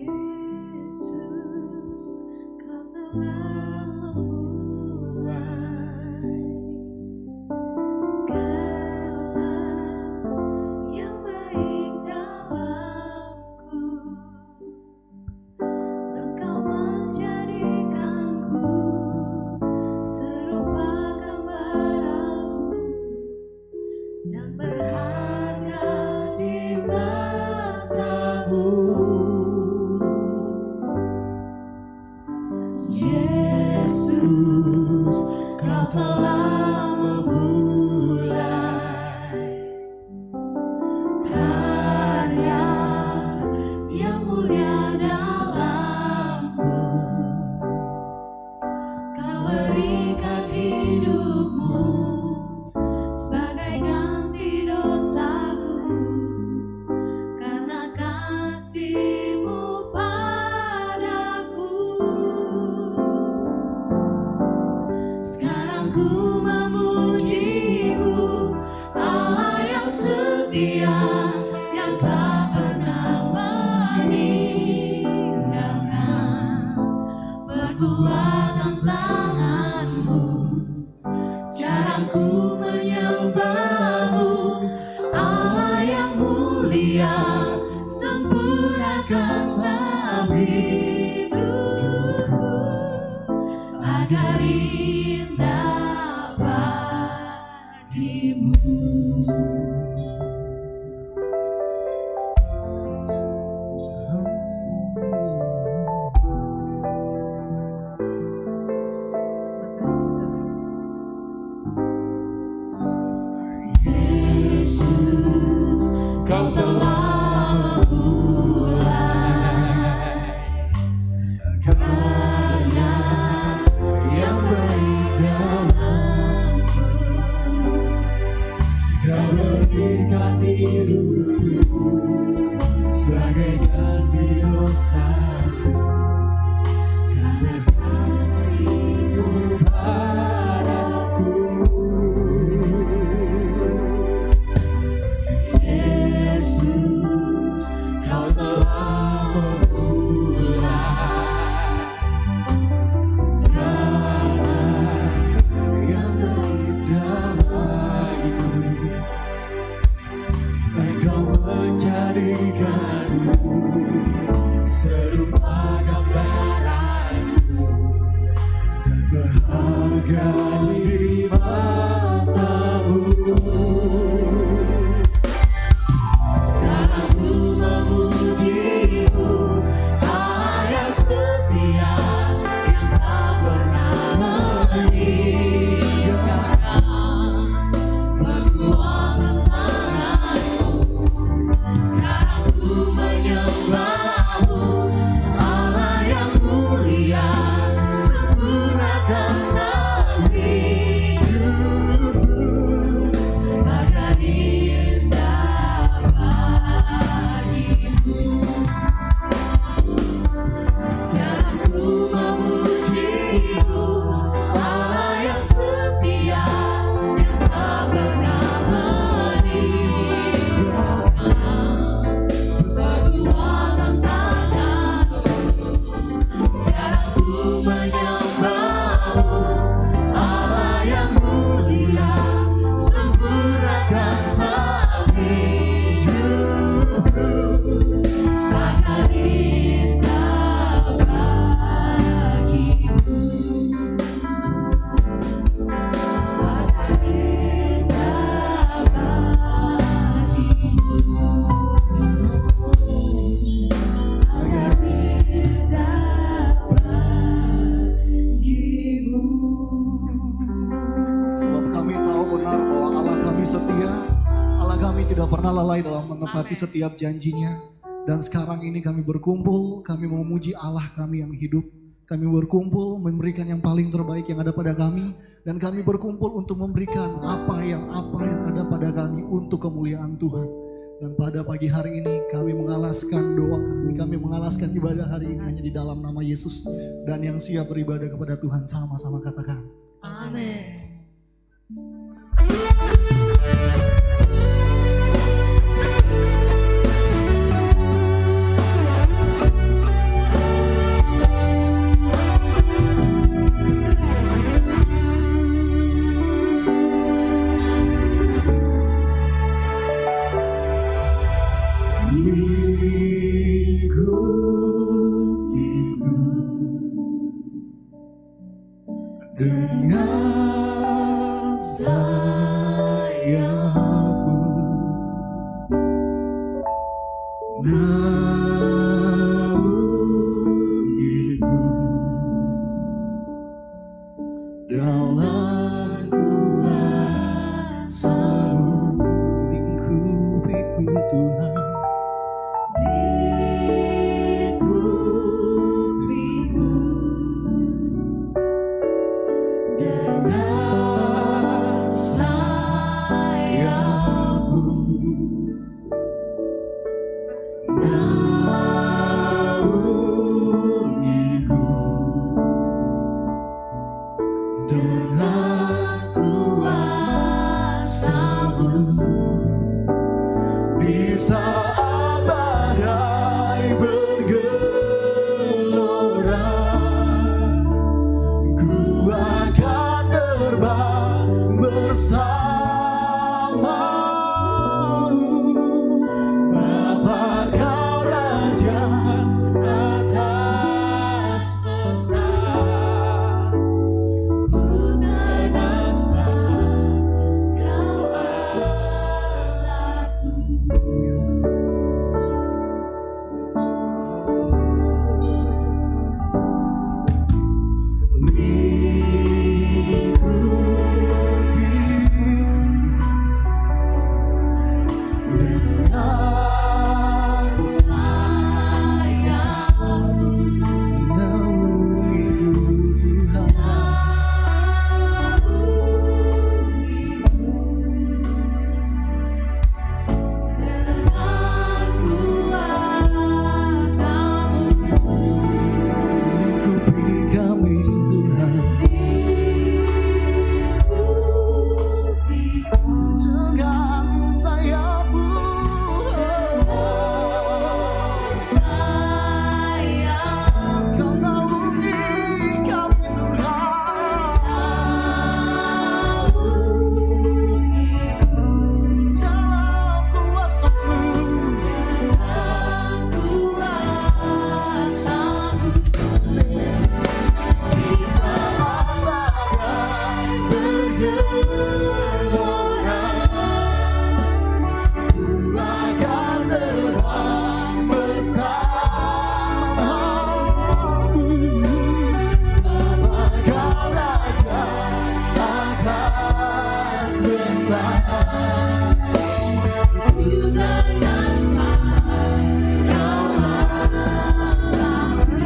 Yesus, Kau telah memulai segala yang baik dalamku. Engkau menjadikanku serupa gambaranmu dan berharga di matamu. Yesus, Kau telah memulai karya yang mulia dalamku. Kau berikan hidupmu sebagai ganti dosaku, karena kasih-Mu padaku. Sekarang ku memuji-Mu, Allah yang setia, yang tak pernah meninggalkan perbuatan tangan-Mu. Sekarang ku menyembah-Mu, Allah yang mulia, sempurnakanlah hidupku agar indah bagi-Mu. Yesus, Kau telah memulai karya yang baik dalamku. Kau berikan hidupku sebagai ganti dosaku, karena kasih-Mu padaku. Yesus, Kau telah memulai segala yang baik dalamku. Engkau menjadikanku serupa gambaranmu dan berharga di matamu. Sekarang ku memuji-Mu, Allah yang setia, yang tak pernah meninggalkan perbuatan tangan-Mu. Sekarang ku menyembah-Mu, Allah yang mulia, sempurnakanlah hidupku agar indah bagi-Mu. Sekarang ku memuji-Mu, Allah yang setia, yang tak pernah meninggalkan perbuatan tangan-Mu. Sekarang ku menyembah-Mu, Allah yang mulia, sempurnakanlah hidupku agar indah bagi-Mu. Agar indah bagi-Mu. Agar indah bagi-Mu. Sebab kami tahu benar bahwa Allah kami setia, Allah kami tidak pernah lalai dalam menepati setiap janjinya. Dan sekarang ini kami berkumpul, kami memuji Allah kami yang hidup. Kami berkumpul memberikan yang paling terbaik yang ada pada kami. Dan kami berkumpul untuk memberikan apa yang ada pada kami untuk kemuliaan Tuhan. Dan pada pagi hari ini kami mengalaskan doa kami mengalaskan ibadah hari ini hanya di dalam nama Yesus. Dan yang siap beribadah kepada Tuhan sama-sama katakan. Amin. dengan sayapmu, naungiku dalam kuasa-Mu, lingkupiku Tuhan. Lingkupiku dengan sayapmu, naungiku dengan kuasa-Mu. Di saat badai bergelora, ku akan terbang bersamamu. Bapa Kau Raja Atas semesta, ku terasa Kau Allahku. Yes. Dengan sayapmu, Naungiku Tuhan. naungiku dengan kuasa-Mu. Lingkupi kami Tuhan Lingkupiku dengan sayapmu. sayapmu, Kau naungi kami Tuhan naungiku dalam kuasa-Mu. dengan kuasa-Mu. Di saat badai bergelora, ku akan terbang bersamamu. Bapa Kau Raja atas semesta, Ku dengan Kau Allahku.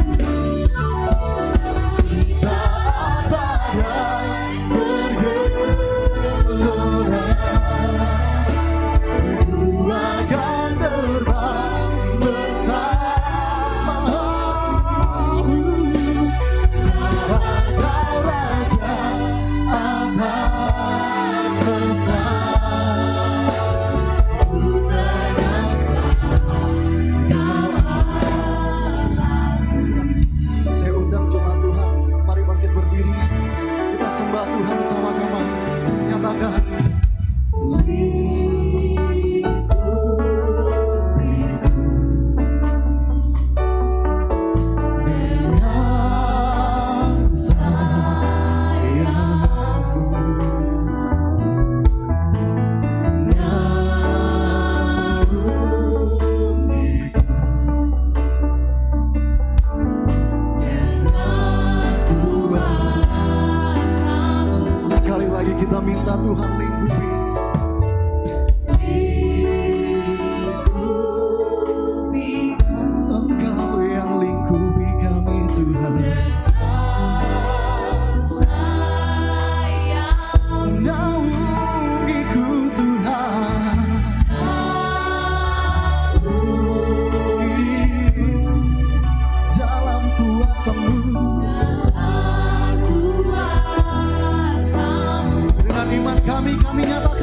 di saat badai bergelora, ku akan terbang bersamamu. Bapa Kau Raja atas semesta, Ku dengan Kau Allahku. saya undang jemaat Tuhan, mari bangkit berdiri, kita sembah Tuhan sama-sama, nyatakan dengan sayapmu, naungiku Dengan kuasa-Mu. sekali lagi kita minta Tuhan lingkupi. Lingkupiku Engkau yang lingkupi kami Tuhan, dengan sayapmu, naungiku Tuhan, dalam kuasa-Mu. dengan kuasa-Mu. Dengan iman kami nyatakan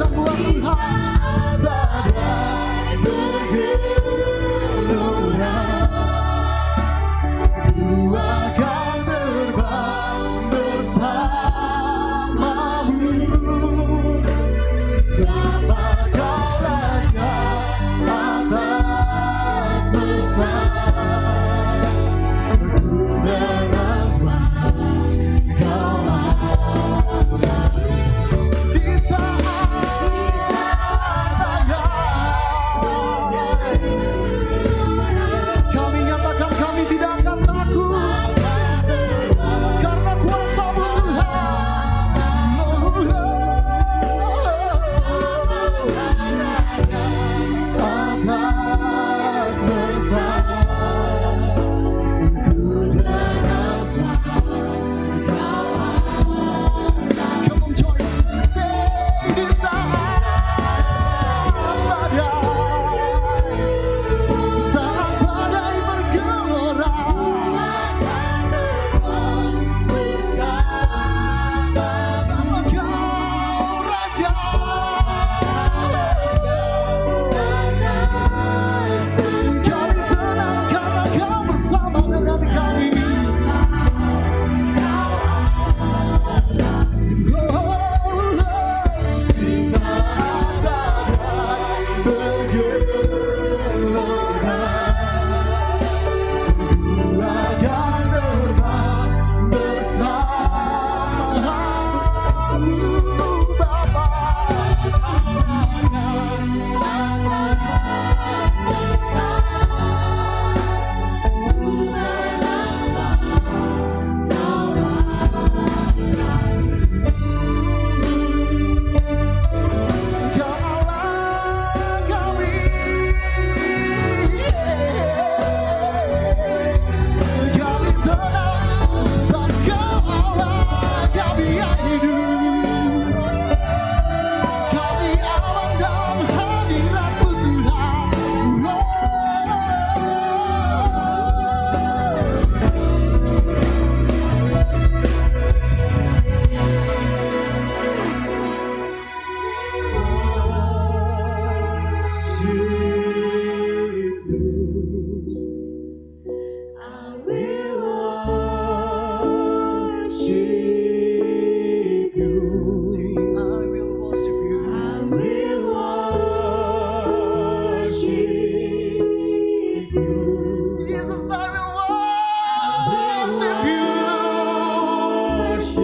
Jesus,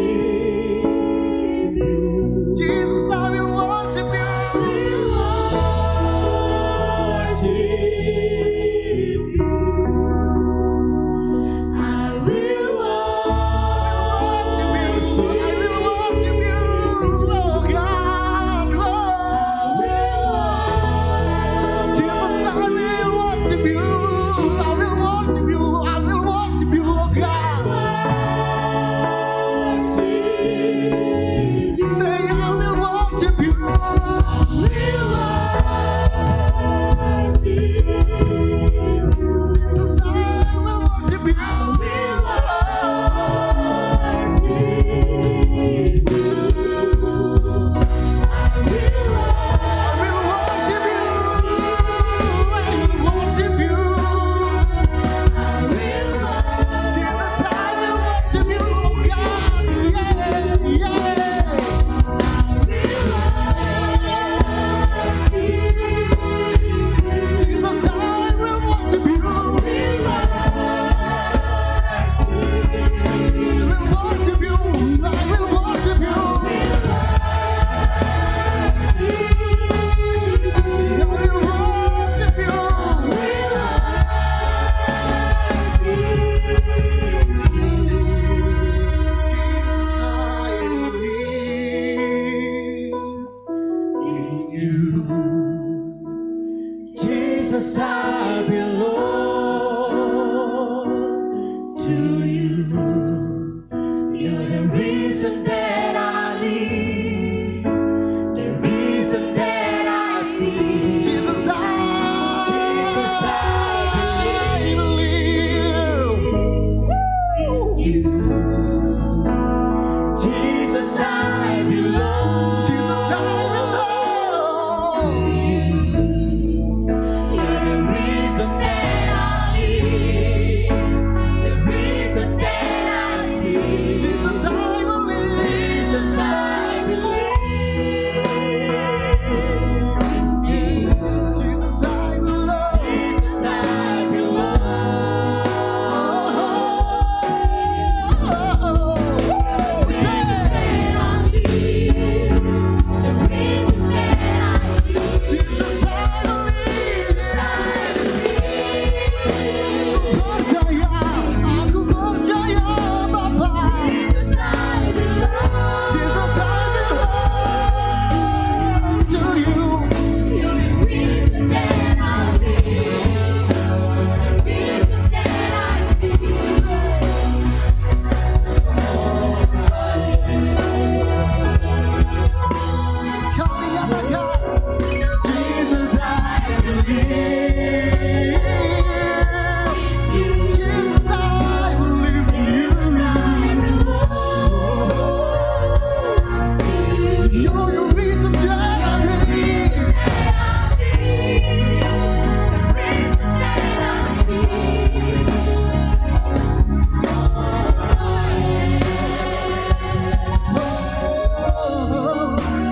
I will worship you. Jesus, I belong to you. You're the reason that I live, the reason that I see. Jesus, I believe. You, Jesus, I belong. Jesus, I belong. You're the reason that I live, the reason that I see. Jesus, I believe. Jesus, I believe in you. Jesus, I belong. Jesus, I belong. Jesus, I believe. Aku percaya, Bapa. Jesus, I belong to you. Kami nyatakan, Jesus, I believe. Jesus, I believe in you. You're the reason that I live.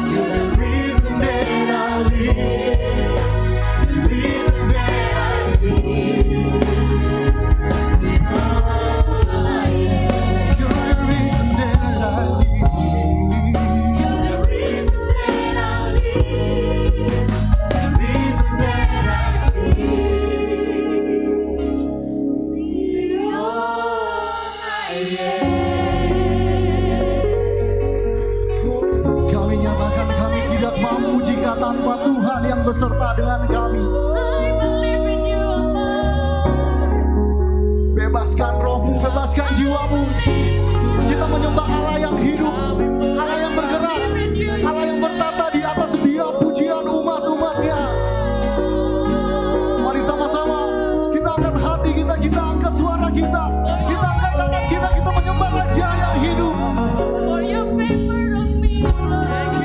You're the reason that I live, the reason that I see. You're the reason that I live. The reason that I live, the reason that I see. Kami nyatakan kami tidak mampu jika tanpa Tuhan yang beserta dengan kami. Bebaskan rohmu, bebaskan jiwamu. Kita menyembah Allah yang hidup, Allah yang bergerak, Allah yang bertata di atas setiap pujian umat-umatnya. Mari sama-sama kita angkat hati kita, kita angkat suara kita, kita angkat tangan kita, kita menyembah Raja yang hidup. For your favor on me, Lord.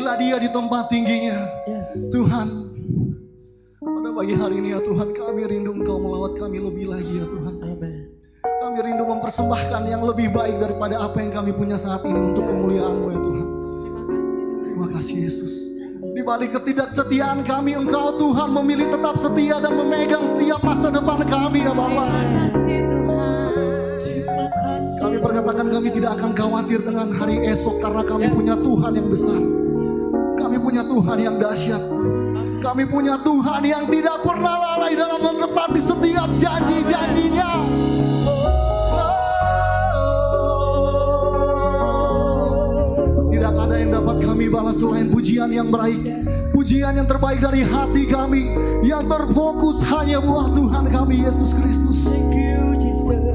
Pujilah dia di tempat tingginya. Tuhan, pada pagi hari ini ya Tuhan, kami rindu Engkau melawat kami lebih lagi ya Tuhan. Kami rindu mempersembahkan yang lebih baik daripada apa yang kami punya saat ini untuk kemuliaan-Mu ya Tuhan. Terima kasih Yesus. Di balik ketidaksetiaan kami, Engkau Tuhan memilih tetap setia dan memegang setiap masa depan kami ya Bapa. Terima kasih Tuhan. Kami perkatakan kami tidak akan khawatir dengan hari esok karena kami punya Tuhan yang besar. Kami punya Tuhan yang dahsyat. Kami punya Tuhan yang tidak pernah lalai dalam menepati setiap janji-janjinya. Tidak ada yang dapat kami balas selain pujian yang baik. Pujian yang terbaik dari hati kami, yang terfokus hanya buat Tuhan kami Yesus Kristus.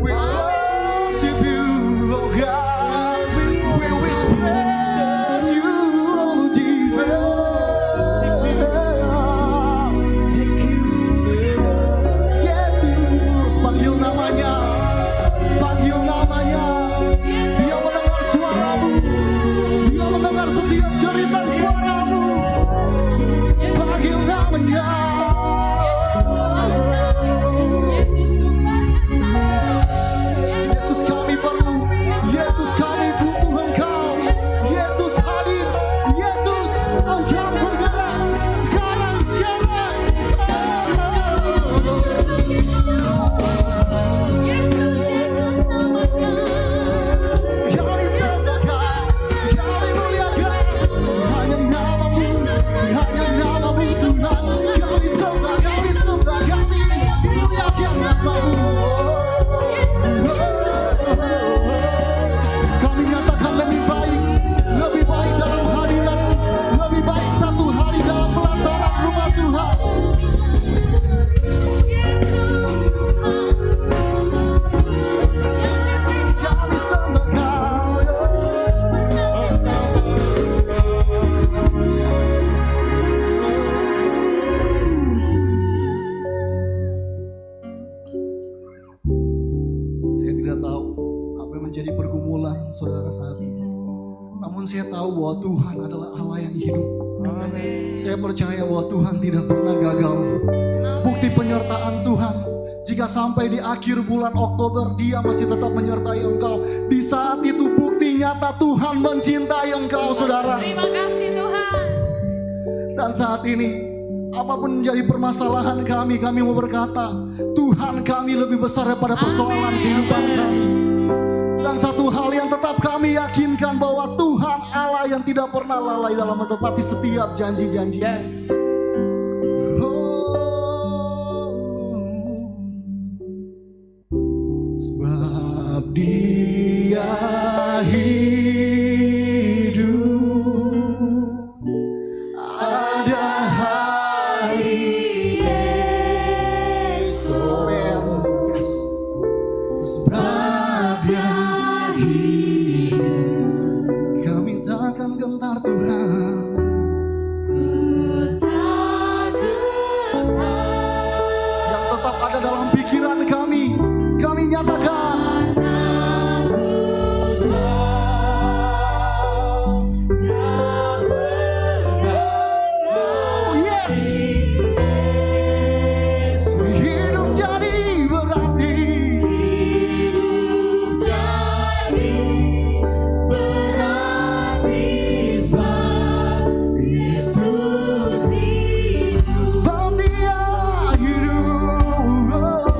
We worship you, oh God. We will praise you, oh Jesus. Yesus, panggil namanya, panggil namanya. Dia mendengar suaramu, dia mendengar setiap jeritan suaramu. Panggil namanya. Yesus kami perlu, Yesus kami butuh Engkau. Yesus hadir, Yesus Engkau bergerak sekarang. Kami sembahkan, kami muliakan hanya namamu, hanya namamu Tuhan. Kami sembah, kami muliakan namamu. Kami nyatakan lebih baik dalam hadirat, lebih baik satu hari dalam pelataran rumah Tuhan. Kami sembah Kau. Saya tidak tahu apa yang menjadi pergumulan saudara saat ini. Namun saya tahu bahwa Tuhan adalah Allah yang hidup. Saya percaya bahwa Tuhan tidak pernah gagal. Bukti penyertaan Tuhan, jika sampai di akhir bulan Oktober Dia masih tetap menyertai engkau. Di saat itu bukti nyata Tuhan mencintai engkau saudara. Terima kasih Tuhan. Dan saat ini apapun menjadi permasalahan kami mau berkata Tuhan kami lebih besar daripada persoalan kehidupan kami. Dan satu hal yang tetap kami yakinkan bahwa Tuhan Allah yang tidak pernah lalai dalam menepati setiap janji-janji. Sebab Dia hidup, ada hari esok. Yes. Sebab Dia hidup, kami takkan gentar Tuhan. Yang tetap ada dalam pikiran kami nyatakan. Oh yes. Hidup jadi berarti. Sebab Dia hidup.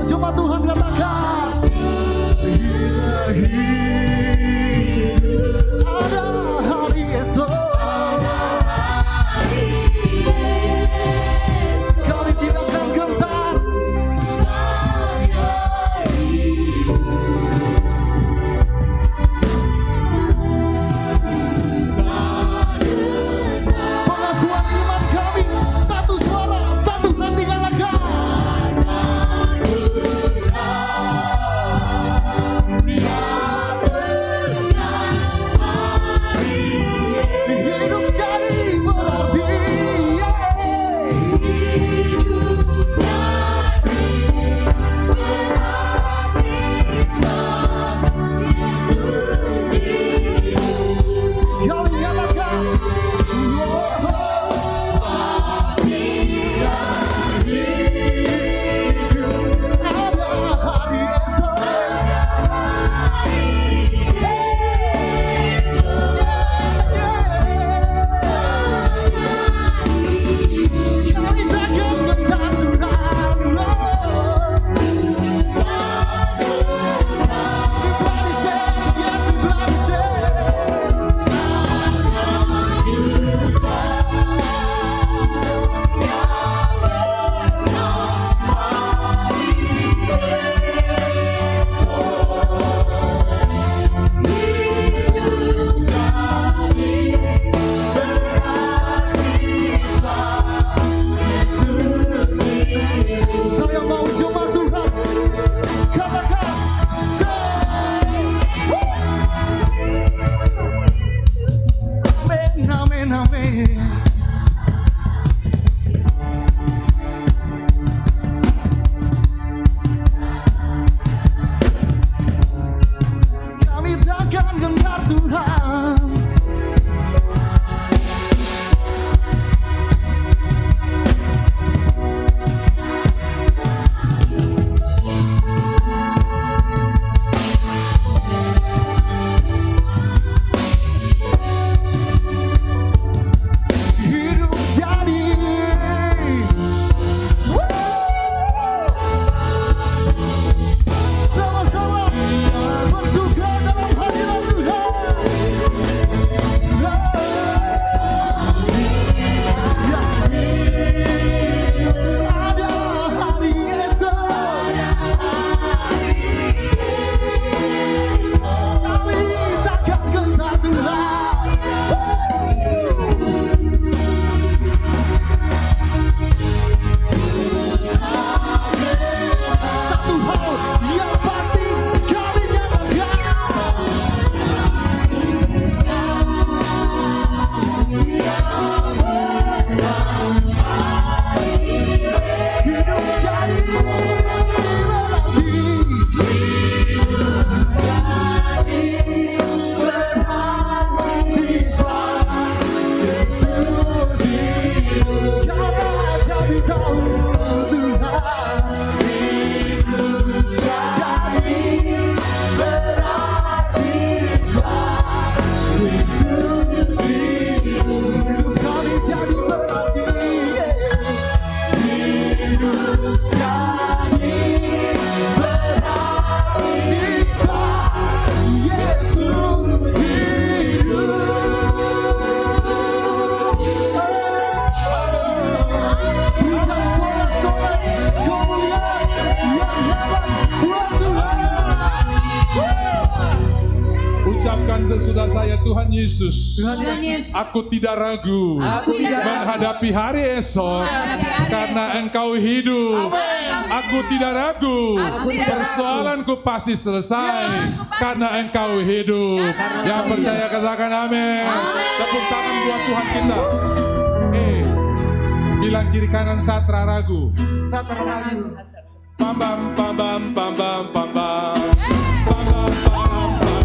Katakan sesudah saya, Tuhan Yesus, Tuhan Yesus, aku tidak ragu menghadapi hari esok karena Engkau hidup. Aku tidak ragu, persoalanku pasti selesai karena Engkau hidup. Yang percaya katakan amin. Tepuk tangan buat Tuhan kita. Bilang kiri kanan Satra ragu. Satra ragu. Pam pam pam pam pam pam pam pam. Pam pam pam pam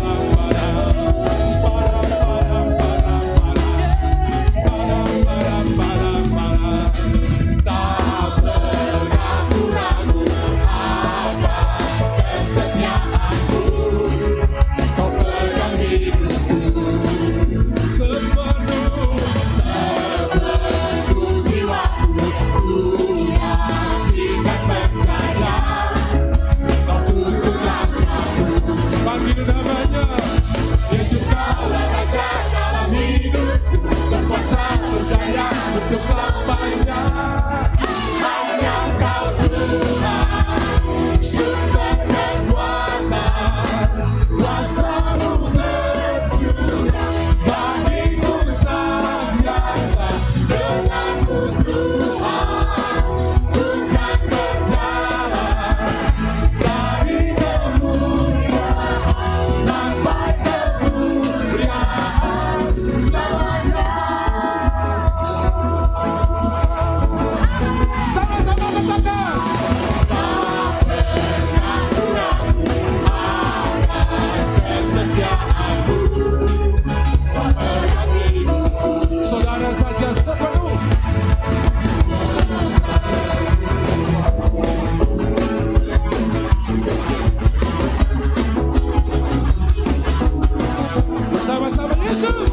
bersama-sama Yesus.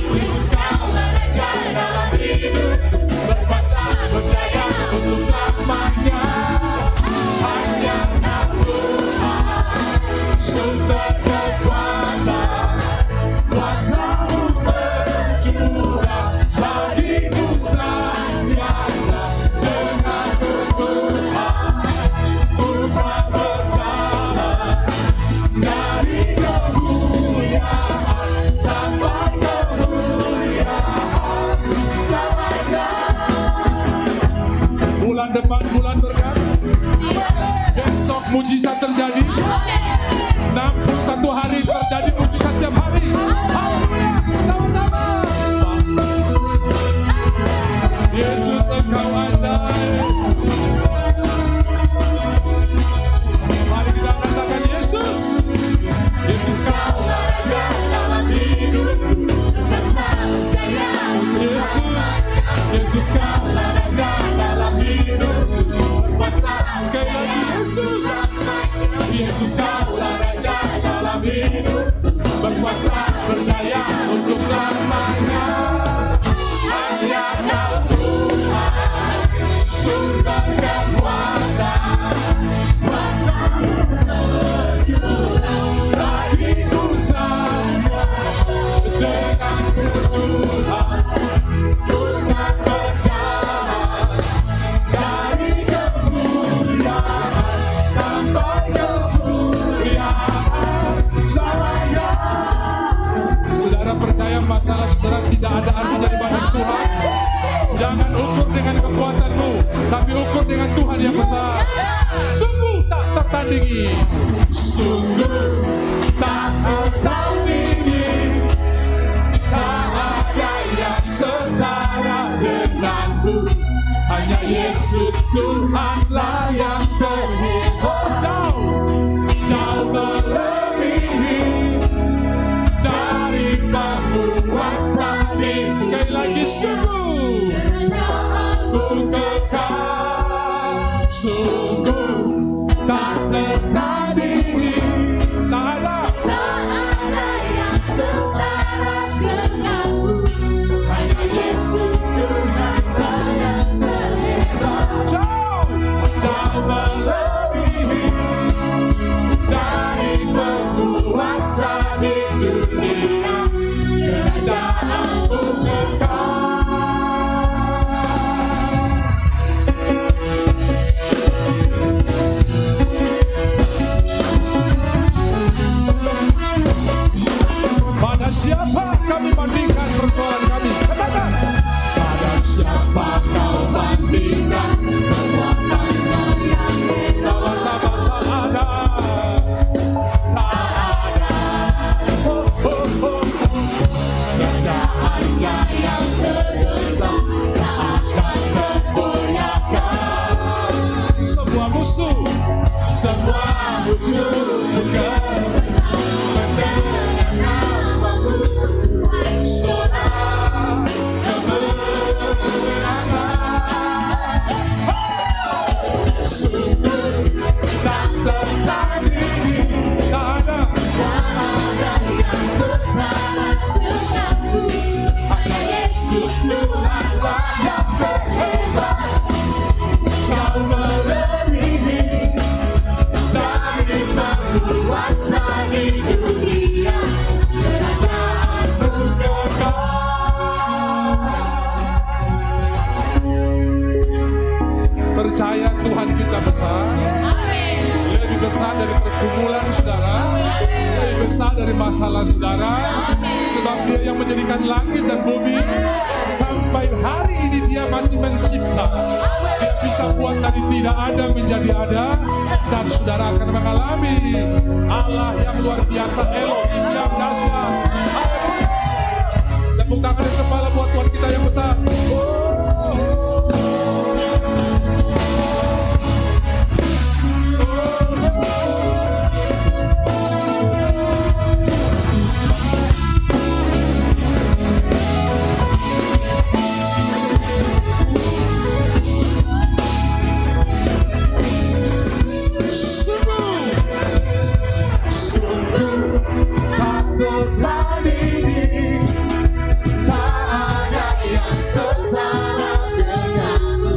Yesus kau raja dalam hidup, berkuasa berjaya untuk selamanya. Hanya Kau Tuhan, sumber kekuatan, kuasa-Mu bercurah bagiku senantiasa. Dengan Tuhan, ku tak berjalan dari kemuliaan sampai kemuliaan selamanya. Bulan depan bulan berkat, besok mujizat terjadi. 61 hari terjadi mujizat setiap hari. Haleluya, sama-sama. Yesus Engkau ajaib. Mari kita katakan Yesus. Yesus Kau raja dalam hidup, berkuasa berjaya. Yesus, Yesus Kau raja dalam hidup, berkuasa. Sekali lagi Yesus. Yesus Kau raja dalam hidup, berkuasa berjaya untuk selamanya. Hanya Kau Tuhan, sumber kekuatan, bagiku senantiasa. Dengan Tuhan, ku tak berjalan dari kemuliaan sampai kemuliaan selamanya. Saudara percaya masalah saudara tidak ada arti daripada Tuhan. Jangan ukur dengan kekuatanmu, tapi ukur dengan Tuhan yang besar. Sungguh tak tertandingi, sungguh tak tertandingi. Tak ada yang setara denganmu. Hanya Yesus Tuhanlah yang terhebat. Jauh melebihi dari penguasa di. Sekali lagi sungguh ku kekal, sungguh tak tertandingi. Tak ada yang setara denganmu. Hanya Yesus Tuhanlah yang terhebat. jauh tak melebihi dari penguasa di dunia. Kerajaanku kekal. semua musuh mendengar namamu, soal kemenangan. Sungguh tak tertandingi, tak ada yang setara denganku. Hanya Yesus Tuhanlah yang terhebat. Kau melebihi dari berkuasa di dunia, kerajaanmu kekal. percaya Tuhan kita besar, lebih besar dari pergumulan saudara, lebih besar dari masalah saudara, sebab Dia yang menjadikan langit dan bumi. Sampai hari ini Dia masih mencipta. Dia bisa buat dari tidak ada menjadi ada, dan saudara akan mengalami Allah yang luar biasa, Elohim yang dahsyat. Tepuk tangan di kepala buat Tuhan kita yang besar. Sungguh tak tertandingi, tak ada yang setara denganmu.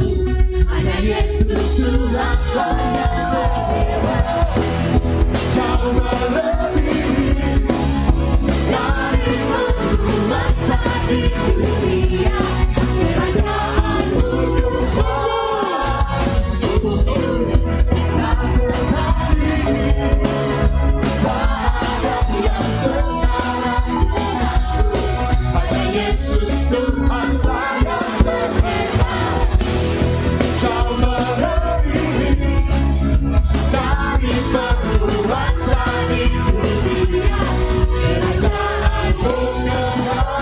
Hanya Yesus Tuhanlah yang terhebat. Jauh melebihi dari berkuasa di dunia, kerajaanmu kekal. Sungguh tak tertandingi, Yesus Tuhanlah yang terhebat. Jauh melebihi dari berkuasa di dunia, kerajaanmu kekal.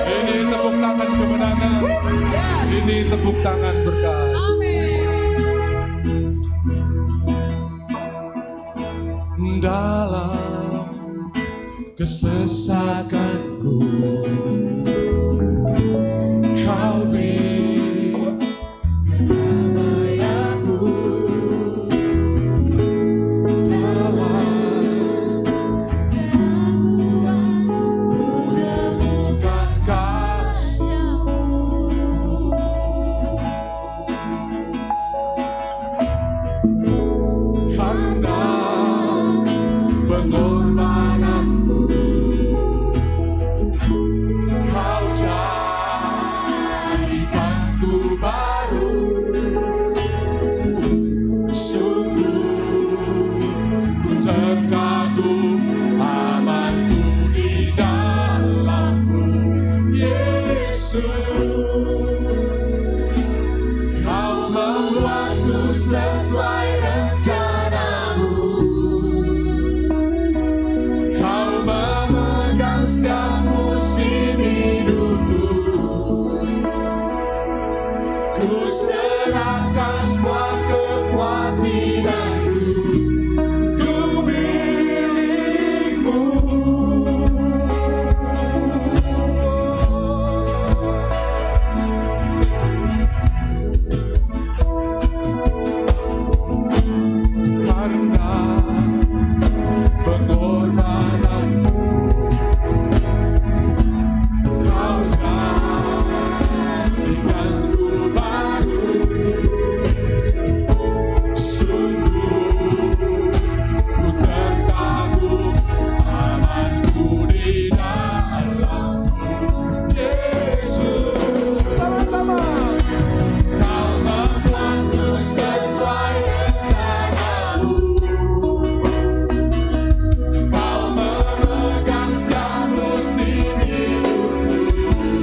Ini tepuk tangan kemenangan, ini tepuk tangan berkat. Dalam kesesakanku, Kau beri kedamaianmu. Dalam keraguanku temukan kasih-Mu. Karena pengorbananmu, Kau jadikanku baru. Sungguh ku terkagum amanku di dalam-Mu, Yesus. Kau membuatku sesuai rencana-Mu. Kau memegang setiap musim hidupku. Ku serahkan semua kepemimpinan-Ku. Ku milik-Mu. Karena pengorbananmu, Kau jadikanku baru. Sungguh ku terkagum amanku di dalam-Mu, Yesus. Sama-sama. Kau membuatku sesuai rencana-Mu. Kau memegang setiap musim hidupku.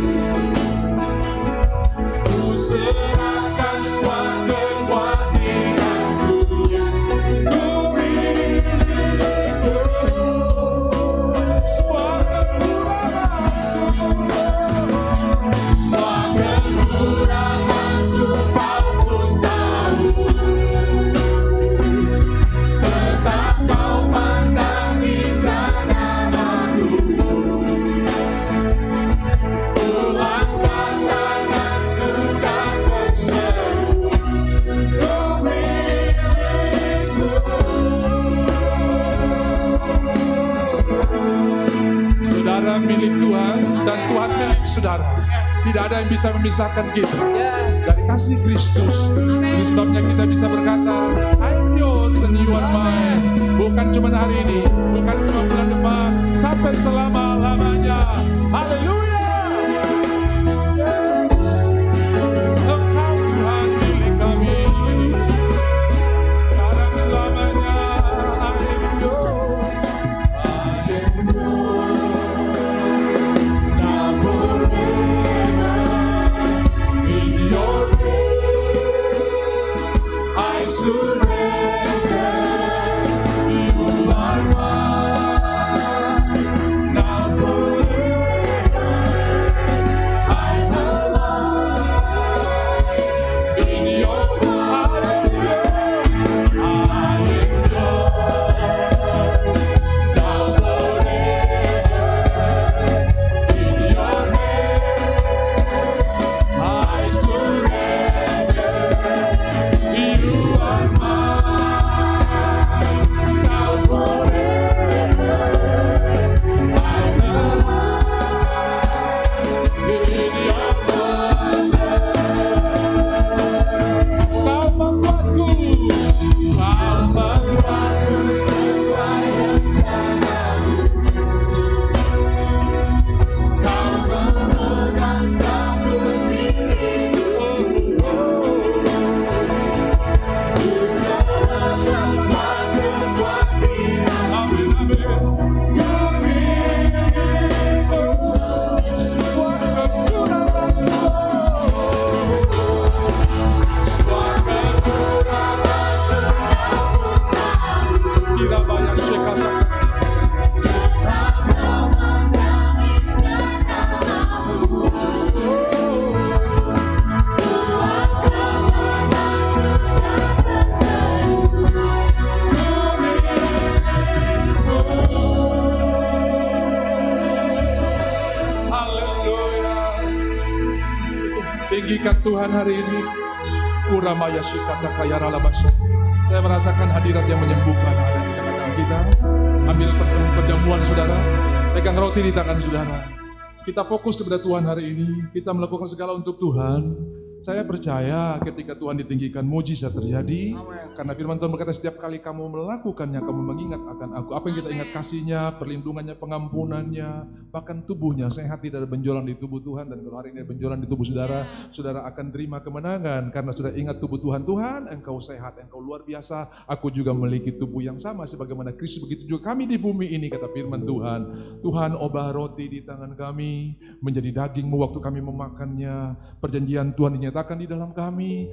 Ku serahkan semua kekuatanku. Ku milik-Mu. Semua kekuranganku, semua kekuranganku saudara. Tidak ada yang bisa memisahkan kita dari kasih Kristus. Ini sebabnya kita bisa berkata, I'm yours and you are mine. Bukan cuma hari ini, bukan cuma bulan depan, sampai selama-lamanya. Haleluya. Yes. Engkau Tuhan milik kami. Sekarang selamanya, I am yours. I am yours. Now forever. In your hands I surrender. You are mine. Now forever I'm alive. In your hands I am yours. Now forever in your hands I surrender. You are mine. Now forever I'm alive. In your Kau membuatku, Kau membuatku sesuai rencanamu. Kau memegang satu sisiku. Ku serahkan satu buat dirimu. Semua kekuranganku, semua kekuranganku tidak banyak sekali. Haleluya. Tinggikan Tuhan hari ini. Uramaya Shikata Kayara Labaso. Saya merasakan hadirat yang menyembuhkan ada di tengah-tengah kita. Ambil perjamuan saudara. Pegang roti di tangan saudara. Kita fokus kepada Tuhan hari ini. Kita melakukan segala untuk Tuhan. Saya percaya ketika Tuhan ditinggikan, mujizat terjadi. Karena firman Tuhan berkata, setiap kali kamu melakukannya, kamu mengingat akan aku. Apa yang kita ingat kasihnya, perlindungannya, pengampunannya, bahkan tubuhnya. Sehat tidak ada benjolan di tubuh Tuhan. Dan kalau hari ini ada benjolan di tubuh saudara, saudara akan terima kemenangan. Karena sudah ingat tubuh Tuhan. Tuhan, engkau sehat, engkau luar biasa. Aku juga memiliki tubuh yang sama sebagaimana Kristus. Begitu juga kami di bumi ini, kata firman Tuhan. Tuhan, obah roti di tangan kami, menjadi daging-Mu waktu kami memakannya. Perjanjian Tuhan dinyatakan di dalam kami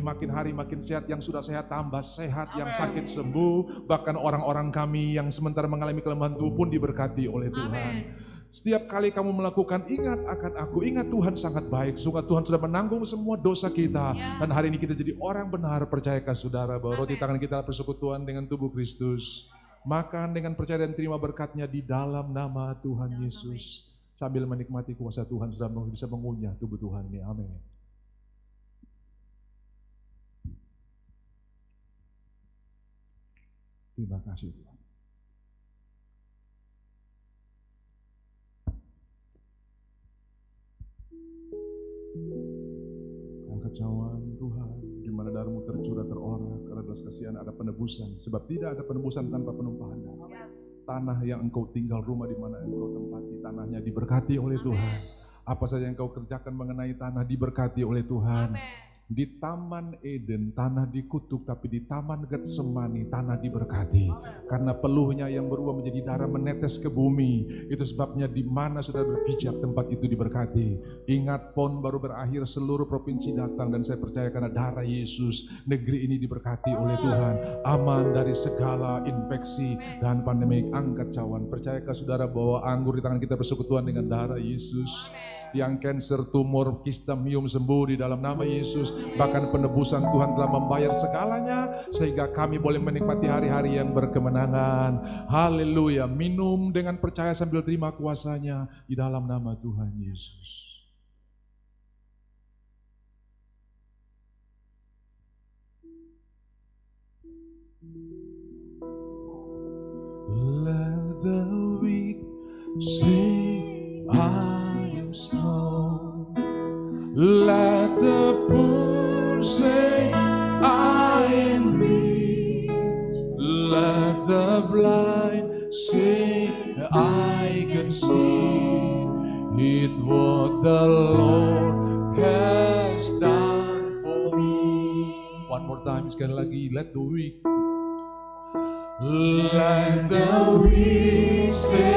makin hari makin sehat, yang sudah sehat tambah sehat, yang sakit sembuh, bahkan orang-orang kami yang sementara mengalami kelemahan tubuh pun diberkati oleh Tuhan. Setiap kali kamu melakukan, ingat akan aku, ingat Tuhan sangat baik, sungguh Tuhan sudah menanggung semua dosa kita, dan hari ini kita jadi orang benar. Percayakan saudara bahwa roti tangan kita persekutuan dengan tubuh Kristus. Makan dengan percaya dan terima berkatnya di dalam nama Tuhan Yesus. Sambil menikmati kuasa Tuhan, sudah bisa mengunyah tubuh Tuhan ini. Amin. Terima kasih Tuhan. Angkat cawan Tuhan, di mana darahmu tercurah terorak, karena belas kasihan ada penebusan. Sebab tidak ada penebusan tanpa penumpahan darah. Tanah yang engkau tinggal, rumah di mana engkau tempati, tanahnya diberkati oleh Tuhan. Apa saja yang engkau kerjakan mengenai tanah diberkati oleh Tuhan. Di Taman Eden, tanah dikutuk, tapi di Taman Getsemani, tanah diberkati. Karena peluhnya yang berubah menjadi darah menetes ke bumi. Itu sebabnya di mana sudah berpijak, tempat itu diberkati. Ingat, PON baru berakhir, seluruh provinsi datang, dan saya percaya karena darah Yesus, negeri ini diberkati oleh Tuhan. Aman dari segala infeksi dan pandemi. Angkat cawan, percayakah saudara bahwa anggur di tangan kita persekutuan dengan darah Yesus? Yang kanker, tumor, kista, miom sembuh di dalam nama Yesus. Bahkan penebusan Tuhan telah membayar segalanya, sehingga kami boleh menikmati hari-hari yang berkemenangan. Haleluya. Minum dengan percaya sambil terima kuasanya di dalam nama Tuhan Yesus. Let the weak say I am strong. say I am rich. Let the blind say I can see. It what the Lord has done for me. One more time, sekali lagi. Let the weak say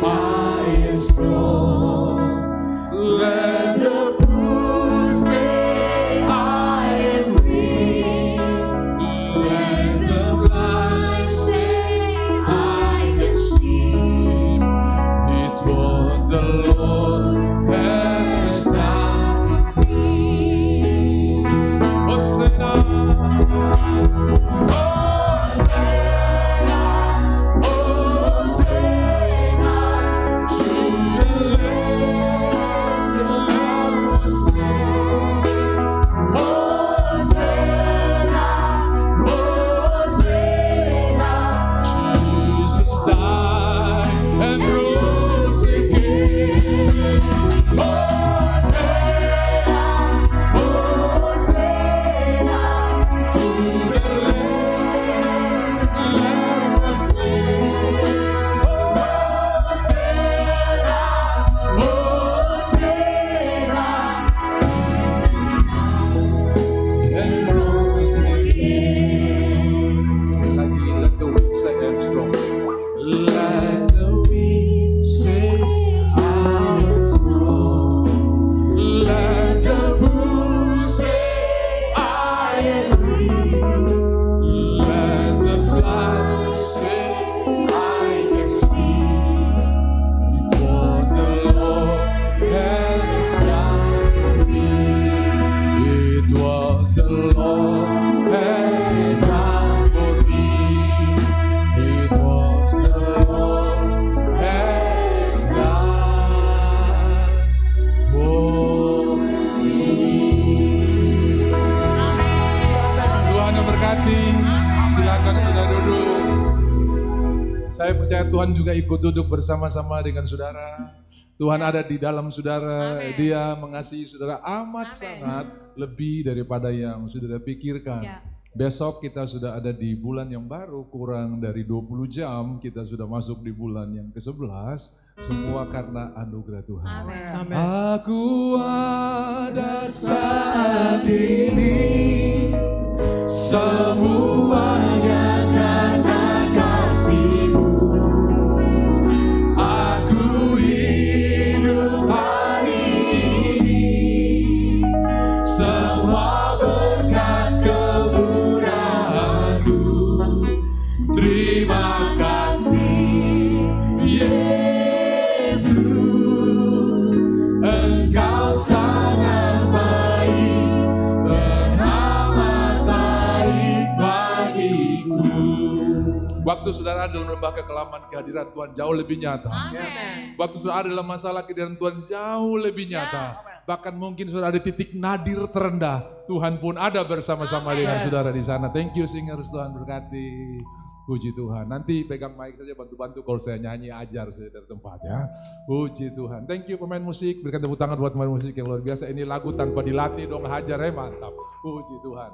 I am strong. Let the poor say I am weak. Let the blind say I can see. It what the Lord has done for me. Hosanna, Hosanna, Hosanna to the Lamb that was slain. Hosanna, Hosanna, Jesus died and rose again. Hosanna, Hosanna to the Lamb that was slain. Hosanna, Hosanna, and rose again. Sekali lagi, let the weak say I am strong. Let the weak say I am strong. Let the poor say I am weak. Let the blind say I can see. It's what the Lord has done for me. It was the Lord has done for me. It was the Lord has done for me. Tuhan memberkati. Silakan sudah duduk. Saya percaya Tuhan juga ikut duduk bersama-sama dengan saudara. Tuhan ada di dalam saudara. Amin. Dia mengasihi saudara amat Amin. sangat lebih daripada yang saudara pikirkan. Ya. Besok kita sudah ada di bulan yang baru, kurang dari 20 jam kita sudah masuk di bulan yang ke-11. Semua karena anugerah Tuhan. Amin. Aku ada saat ini, semuanya karena kasih-Mu. Aku hidup hari ini, semua berkat kemurahan-Mu. Terima kasih, Yesus, Engkau sangat baik dan amat baik bagiku. Waktu saudara dalam lembah kekelaman, kehadiran Tuhan jauh lebih nyata. Waktu saudara dalam masalah, kehadiran Tuhan jauh lebih nyata. Bahkan mungkin saudara di titik nadir terendah, Tuhan pun ada bersama-sama dengan saudara di sana. Thank you singers, Tuhan berkati. Puji Tuhan. Nanti pegang mic saja, bantu-bantu kalau saya nyanyi, ajar saya dari tempat ya. Puji Tuhan. Thank you pemain musik. Berikan tepuk tangan buat pemain musik yang luar biasa. Ini lagu tanpa dilatih dong, hajar ya, mantap. Puji Tuhan.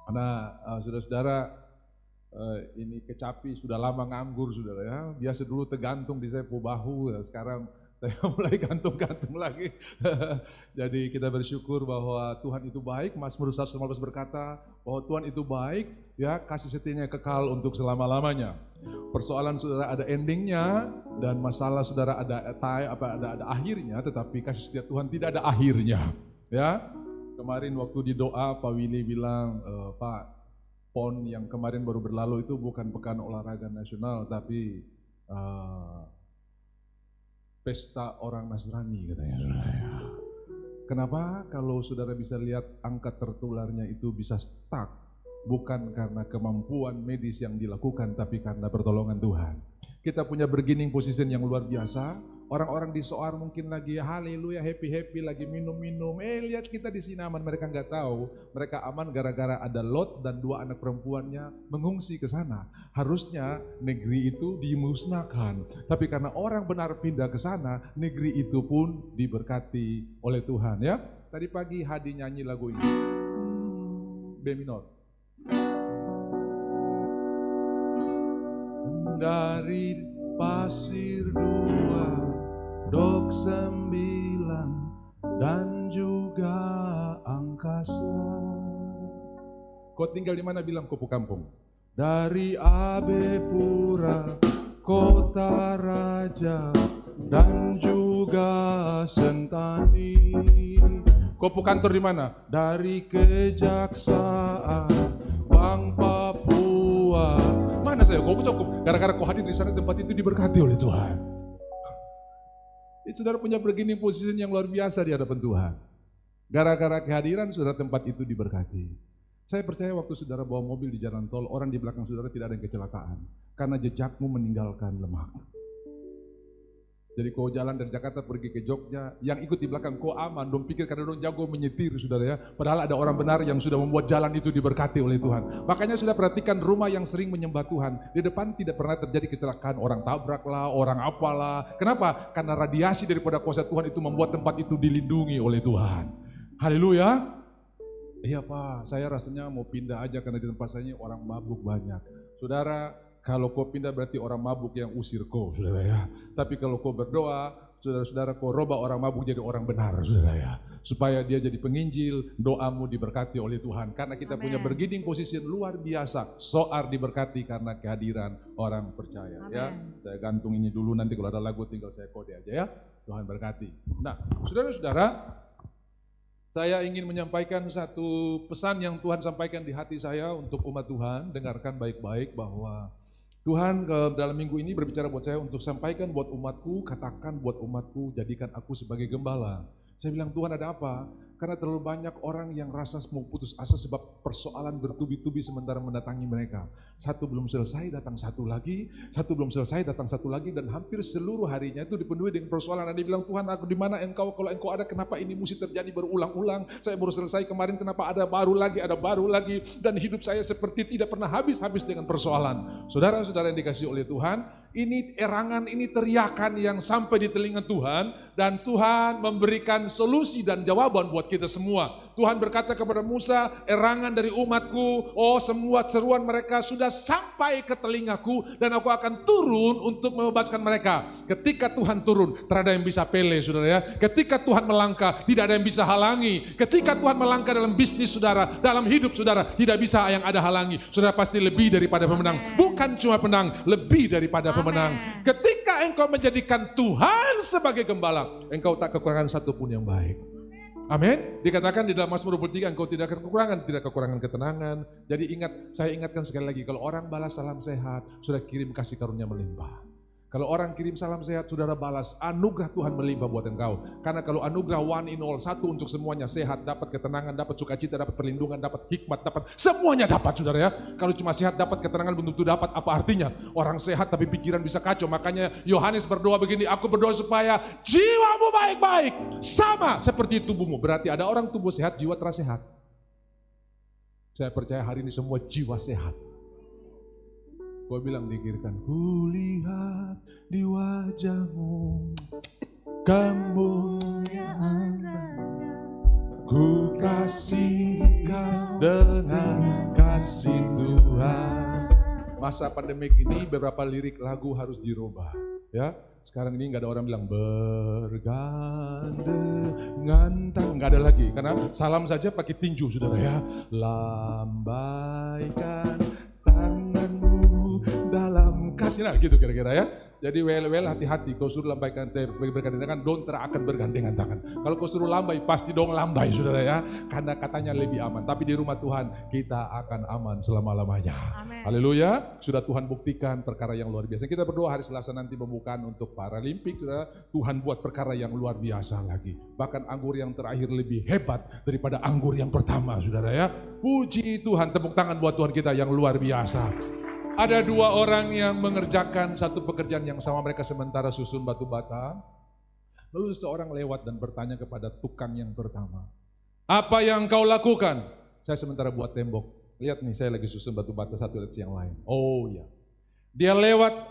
Karena saudara-saudara, ini kecapi sudah lama nganggur saudara ya. Biasa dulu tergantung di sapu bahu, sekarang saya mulai gantung-gantung lagi. Jadi kita bersyukur bahwa Tuhan itu baik. Mazmur 115 berkata bahwa Tuhan itu baik, ya, kasih setianya kekal untuk selama-lamanya. Persoalan saudara ada endingnya dan masalah saudara ada akhirnya, tetapi kasih setia Tuhan tidak ada akhirnya. Ya, kemarin waktu di doa Pak Willy bilang, Pak, PON yang kemarin baru berlalu itu bukan pekan olahraga nasional, tapi pesta orang Nasrani katanya. Kenapa? Kalau saudara bisa lihat angka tertularnya itu bisa stuck, bukan karena kemampuan medis yang dilakukan, tapi karena pertolongan Tuhan. Kita punya bargaining position yang luar biasa. Orang-orang di Soar mungkin lagi haleluya, happy-happy, lagi minum-minum. Lihat kita di sini aman, mereka nggak tahu. Mereka aman gara-gara ada Lot dan 2 anak perempuannya mengungsi ke sana. Harusnya negeri itu dimusnahkan. Tapi karena orang benar pindah ke sana, negeri itu pun diberkati oleh Tuhan ya. Tadi pagi Hadi nyanyi lagu ini. B minor. Dari pasir 2, dok 9, dan juga angkasa. Kau tinggal di mana bilang Kupu Kampung? Dari Abe Pura, kota raja, dan juga Sentani. Kau kantor di mana? Dari Kejaksaan, Bank Papua. Mana saya? Kau cukup. Gara-gara kau hadir di sana, tempat itu diberkati oleh Tuhan. Saudara punya bergening posisi yang luar biasa di hadapan Tuhan. Gara-gara kehadiran saudara, tempat itu diberkati. Saya percaya waktu saudara bawa mobil di jalan tol, orang di belakang saudara tidak ada yang kecelakaan. Karena jejakmu meninggalkan lemak. Jadi kau jalan dari Jakarta pergi ke Jogja, yang ikut di belakang kau aman, dong pikir karena dong jago menyetir saudara ya. Padahal ada orang benar yang sudah membuat jalan itu diberkati oleh Tuhan. Makanya sudah perhatikan rumah yang sering menyembah Tuhan. Di depan tidak pernah terjadi kecelakaan, orang tabrak lah, orang apalah. Kenapa? Karena radiasi daripada kuasa Tuhan itu membuat tempat itu dilindungi oleh Tuhan. Haleluya. Iya Pak, saya rasanya mau pindah aja karena di tempat saya orang mabuk banyak. Saudara, kalau kau pindah berarti orang mabuk yang usir kau, saudara ya. Tapi kalau kau berdoa, saudara-saudara kau robah orang mabuk jadi orang benar, saudara ya. Supaya dia jadi penginjil, doamu diberkati oleh Tuhan. Karena kita punya bergining posisi luar biasa. Soar diberkati karena kehadiran orang percaya. Amen. Ya. Saya gantung ini dulu, nanti kalau ada lagu tinggal saya kode aja ya. Tuhan berkati. Nah, saudara-saudara, saya ingin menyampaikan satu pesan yang Tuhan sampaikan di hati saya untuk umat Tuhan. Dengarkan baik-baik bahwa Tuhan dalam minggu ini berbicara buat saya untuk sampaikan buat umatku, katakan buat umatku, jadikan aku sebagai gembala. Saya bilang, Tuhan ada apa? Karena terlalu banyak orang yang rasa mau putus asa sebab persoalan bertubi-tubi sementara mendatangi mereka. Satu belum selesai, datang satu lagi. Satu belum selesai, datang satu lagi. Dan hampir seluruh harinya itu dipenuhi dengan persoalan. Dan dia bilang, Tuhan aku di mana engkau? Kalau engkau ada, kenapa ini mesti terjadi berulang-ulang? Saya baru selesai kemarin, kenapa ada baru lagi. Dan hidup saya seperti tidak pernah habis-habis dengan persoalan. Saudara-saudara yang dikasihi oleh Tuhan, ini erangan, ini teriakan yang sampai di telinga Tuhan. Dan Tuhan memberikan solusi dan jawaban buat kita semua. Tuhan berkata kepada Musa, erangan dari umatku, oh semua seruan mereka sudah sampai ke telingaku dan aku akan turun untuk membebaskan mereka. Ketika Tuhan turun, tidak ada yang bisa pele saudara ya. Ketika Tuhan melangkah, tidak ada yang bisa halangi. Ketika Tuhan melangkah dalam bisnis saudara, dalam hidup saudara, tidak bisa yang ada halangi. Saudara pasti lebih daripada pemenang. Bukan cuma penang, lebih daripada pemenang. Ketika engkau menjadikan Tuhan sebagai gembala, engkau tak kekurangan satupun yang baik. Amin. Dikatakan di dalam Mazmur 23, engkau tidak kekurangan ketenangan. Jadi saya ingatkan sekali lagi, kalau orang balas salam sehat, sudah kirim kasih karunia melimpah. Kalau orang kirim salam sehat, saudara balas, anugerah Tuhan melimpah buat engkau. Karena kalau anugerah one in all, satu untuk semuanya, sehat, dapat ketenangan, dapat sukacita, dapat perlindungan, dapat hikmat, dapat semuanya dapat saudara ya. Kalau cuma sehat dapat ketenangan belum tentu dapat, apa artinya? Orang sehat tapi pikiran bisa kacau. Makanya Yohanes berdoa begini, aku berdoa supaya jiwamu baik-baik. Sama seperti tubuhmu. Berarti ada orang tubuh sehat, jiwa terasa sehat. Saya percaya hari ini semua jiwa sehat. Gua bilang dikirkan, kulihat di wajahmu kemuliaan, ku kasih kau dengan kasih Tuhan. Masa pandemik ini beberapa lirik lagu harus dirubah ya. Sekarang ini nggak ada orang bilang bergandengan tangan, nggak ada lagi karena salam saja pakai tinju saudara ya. Lambaikan tanganmu dalam kasih, nah gitu kira-kira ya. Jadi well hati-hati, kau suruh lambaikan bergandengan tangan, don't akan bergandengan tangan. Kalau kau suruh lambai, pasti dong lambai saudara ya. Karena katanya lebih aman, tapi di rumah Tuhan kita akan aman selama-lamanya. Haleluya, sudah Tuhan buktikan perkara yang luar biasa. Kita berdoa hari Selasa nanti pembukaan untuk Paralimpik, saudara. Tuhan buat perkara yang luar biasa lagi. Bahkan anggur yang terakhir lebih hebat daripada anggur yang pertama saudara ya. Puji Tuhan, tepuk tangan buat Tuhan kita yang luar biasa. Ada dua orang yang mengerjakan satu pekerjaan yang sama, mereka sementara susun batu bata. Lalu seseorang lewat dan bertanya kepada tukang yang pertama, apa yang kau lakukan? Saya sementara buat tembok. Lihat nih, saya lagi susun batu bata satu lihat yang lain. Oh ya. Dia lewat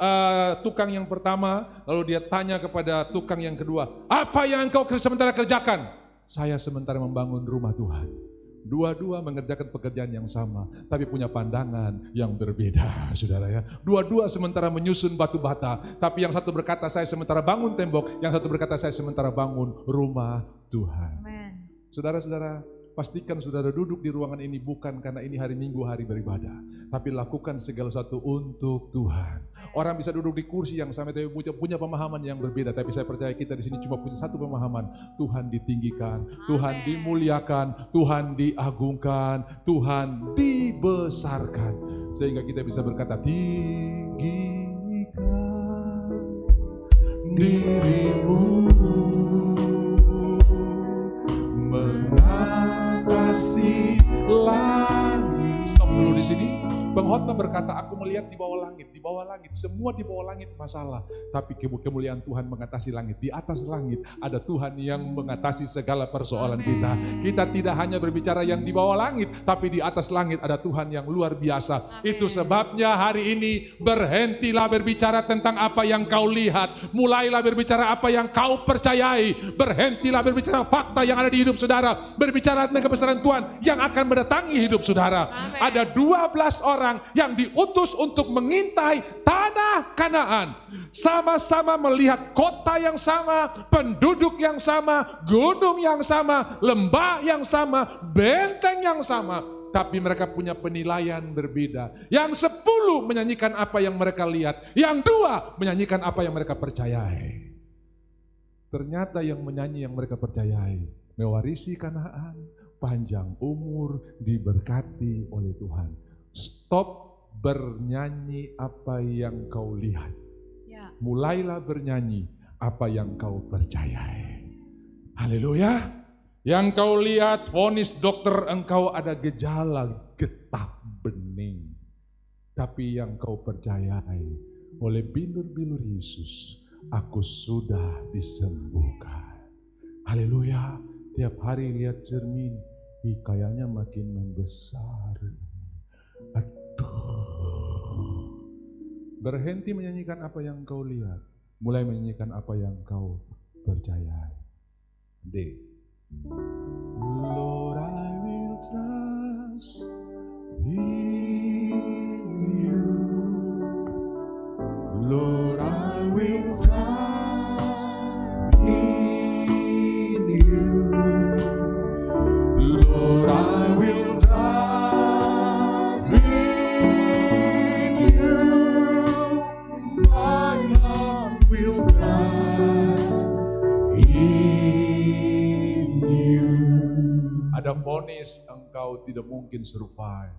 tukang yang pertama, lalu dia tanya kepada tukang yang kedua, apa yang kau sementara kerjakan? Saya sementara membangun rumah Tuhan. Dua-dua mengerjakan pekerjaan yang sama, tapi punya pandangan yang berbeda, saudara ya. Dua-dua sementara menyusun batu bata, tapi yang satu berkata saya sementara bangun tembok, yang satu berkata saya sementara bangun rumah Tuhan. Amen. Saudara-saudara, pastikan saudara duduk di ruangan ini bukan karena ini hari Minggu, hari beribadah, tapi lakukan segala sesuatu untuk Tuhan. Orang bisa duduk di kursi yang sama tapi punya pemahaman yang berbeda, tapi saya percaya kita di sini cuma punya satu pemahaman. Tuhan ditinggikan, Tuhan dimuliakan, Tuhan diagungkan, Tuhan dibesarkan, sehingga kita bisa berkata, tinggikan dirimu mengatasi langit. Stop dulu di sini. Pengkhotbah berkata, aku melihat di bawah langit, semua di bawah langit masalah. Tapi kemuliaan Tuhan mengatasi langit. Di atas langit ada Tuhan yang mengatasi segala persoalan kita. Kita tidak hanya berbicara yang di bawah langit, tapi di atas langit ada Tuhan yang luar biasa. Itu sebabnya hari ini berhentilah berbicara tentang apa yang kau lihat. Mulailah berbicara apa yang kau percayai. Berhentilah berbicara fakta yang ada di hidup saudara. Berbicara tentang kebesaran Tuhan yang akan mendatangi hidup saudara. Ada 12 orang yang diutus untuk mengintai tanah Kanaan. Sama-sama melihat kota yang sama, penduduk yang sama, gunung yang sama, lembah yang sama, benteng yang sama. Tapi mereka punya penilaian berbeda. Yang 10 menyanyikan apa yang mereka lihat. Yang 2 menyanyikan apa yang mereka percayai. Ternyata yang menyanyi yang mereka percayai mewarisi Kanaan, panjang umur, diberkati oleh Tuhan. Stop bernyanyi apa yang kau lihat. Ya. Mulailah bernyanyi apa yang kau percayai. Haleluya. Yang kau lihat, vonis dokter engkau ada gejala getah bening. Tapi yang kau percayai oleh bilur-bilur Yesus, aku sudah disembuhkan. Haleluya. Tiap hari lihat cermin, kayaknya makin membesar. Aduh. Berhenti menyanyikan apa yang kau lihat, mulai menyanyikan apa yang kau percayai. D. Lord, I will trust in you. Lord, I will trust in you. Lord, I will trust in you. My heart will trust in you. Ada vonis engkau tidak mungkin survive.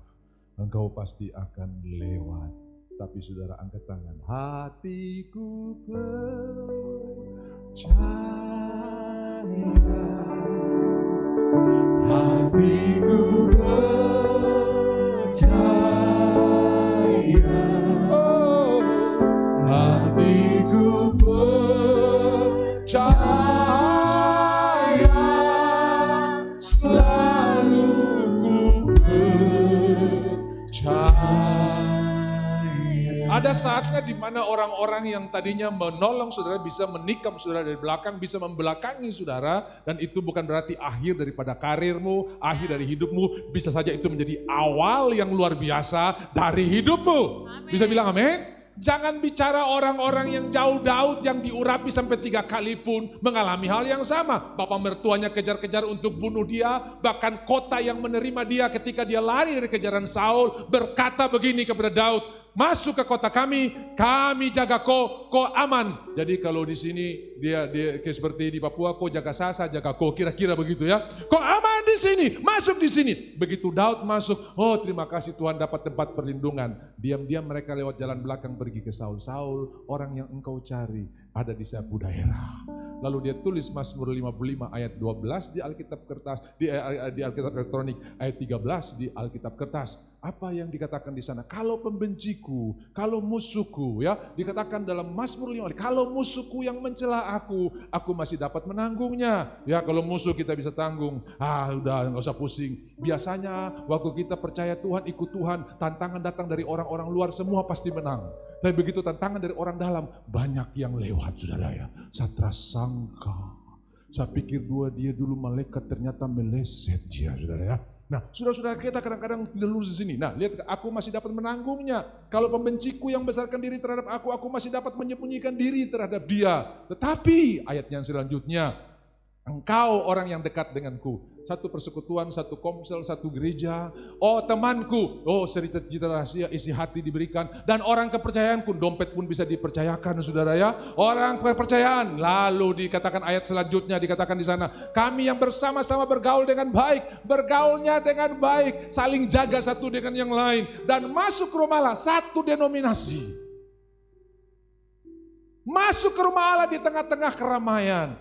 Engkau pasti akan lewat. Tapi saudara angkat tangan. Hatiku percaya. Hatiku percaya. Oh, hatiku percaya. Selalu ku percaya. Ada saatnya di mana orang-orang yang tadinya menolong saudara bisa menikam saudara dari belakang, bisa membelakangi saudara, dan itu bukan berarti akhir daripada karirmu, akhir dari hidupmu, bisa saja itu menjadi awal yang luar biasa dari hidupmu. Bisa bilang amin? Jangan bicara orang-orang yang jauh Daud yang diurapi sampai 3 kali pun mengalami hal yang sama. Bapak mertuanya kejar-kejar untuk bunuh dia, bahkan kota yang menerima dia ketika dia lari dari kejaran Saul berkata begini kepada Daud, masuk ke kota kami jaga kau aman. Jadi kalau di sini dia seperti di Papua, kau jaga saya jaga kau, kira-kira begitu ya. Kau aman di sini, masuk di sini. Begitu Daud masuk, oh terima kasih Tuhan dapat tempat perlindungan. Diam-diam mereka lewat jalan belakang pergi ke Saul. Saul, orang yang engkau cari ada di sapu daerah. Lalu dia tulis Mazmur 55 ayat 12 di Alkitab kertas, di Alkitab elektronik, ayat 13 di Alkitab kertas. Apa yang dikatakan di sana? Kalau pembenciku, kalau musuhku, ya dikatakan dalam Mazmur 5, kalau musuhku yang mencela aku masih dapat menanggungnya. Ya kalau musuh kita bisa tanggung, udah nggak usah pusing. Biasanya waktu kita percaya Tuhan, ikut Tuhan, tantangan datang dari orang-orang luar semua pasti menang. Tapi begitu tantangan dari orang dalam, banyak yang lewat saudara ya. Satra sangka, saya pikir dia dulu malaikat ternyata meleset dia saudara ya. Nah, saudara-saudara kita kadang-kadang lulus di sini. Nah, lihat, aku masih dapat menanggungnya. Kalau pembenciku yang besarkan diri terhadap aku masih dapat menyembunyikan diri terhadap dia. Tetapi ayat yang selanjutnya, engkau orang yang dekat denganku. Satu persekutuan, satu komsel, satu gereja. Oh temanku, oh cerita-cerita rahasia, isi hati diberikan. Dan orang kepercayaanku, dompet pun bisa dipercayakan saudara ya. Orang kepercayaan. Lalu dikatakan ayat selanjutnya, dikatakan di sana, kami yang bersama-sama bergaul dengan baik. Bergaulnya dengan baik, saling jaga satu dengan yang lain. Dan masuk ke rumah Allah, satu denominasi. Masuk ke rumah Allah di tengah-tengah keramaian.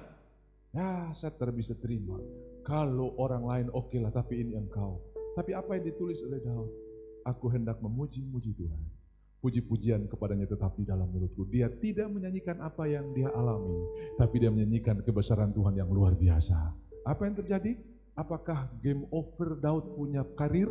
Ya, saya bisa terima. Kalau orang lain oke lah, tapi ini engkau. Tapi apa yang ditulis oleh Daud? Aku hendak memuji-muji Tuhan. Puji-pujian kepadanya tetap di dalam mulutku. Dia tidak menyanyikan apa yang dia alami, tapi dia menyanyikan kebesaran Tuhan yang luar biasa. Apa yang terjadi? Apakah game over Daud punya karir?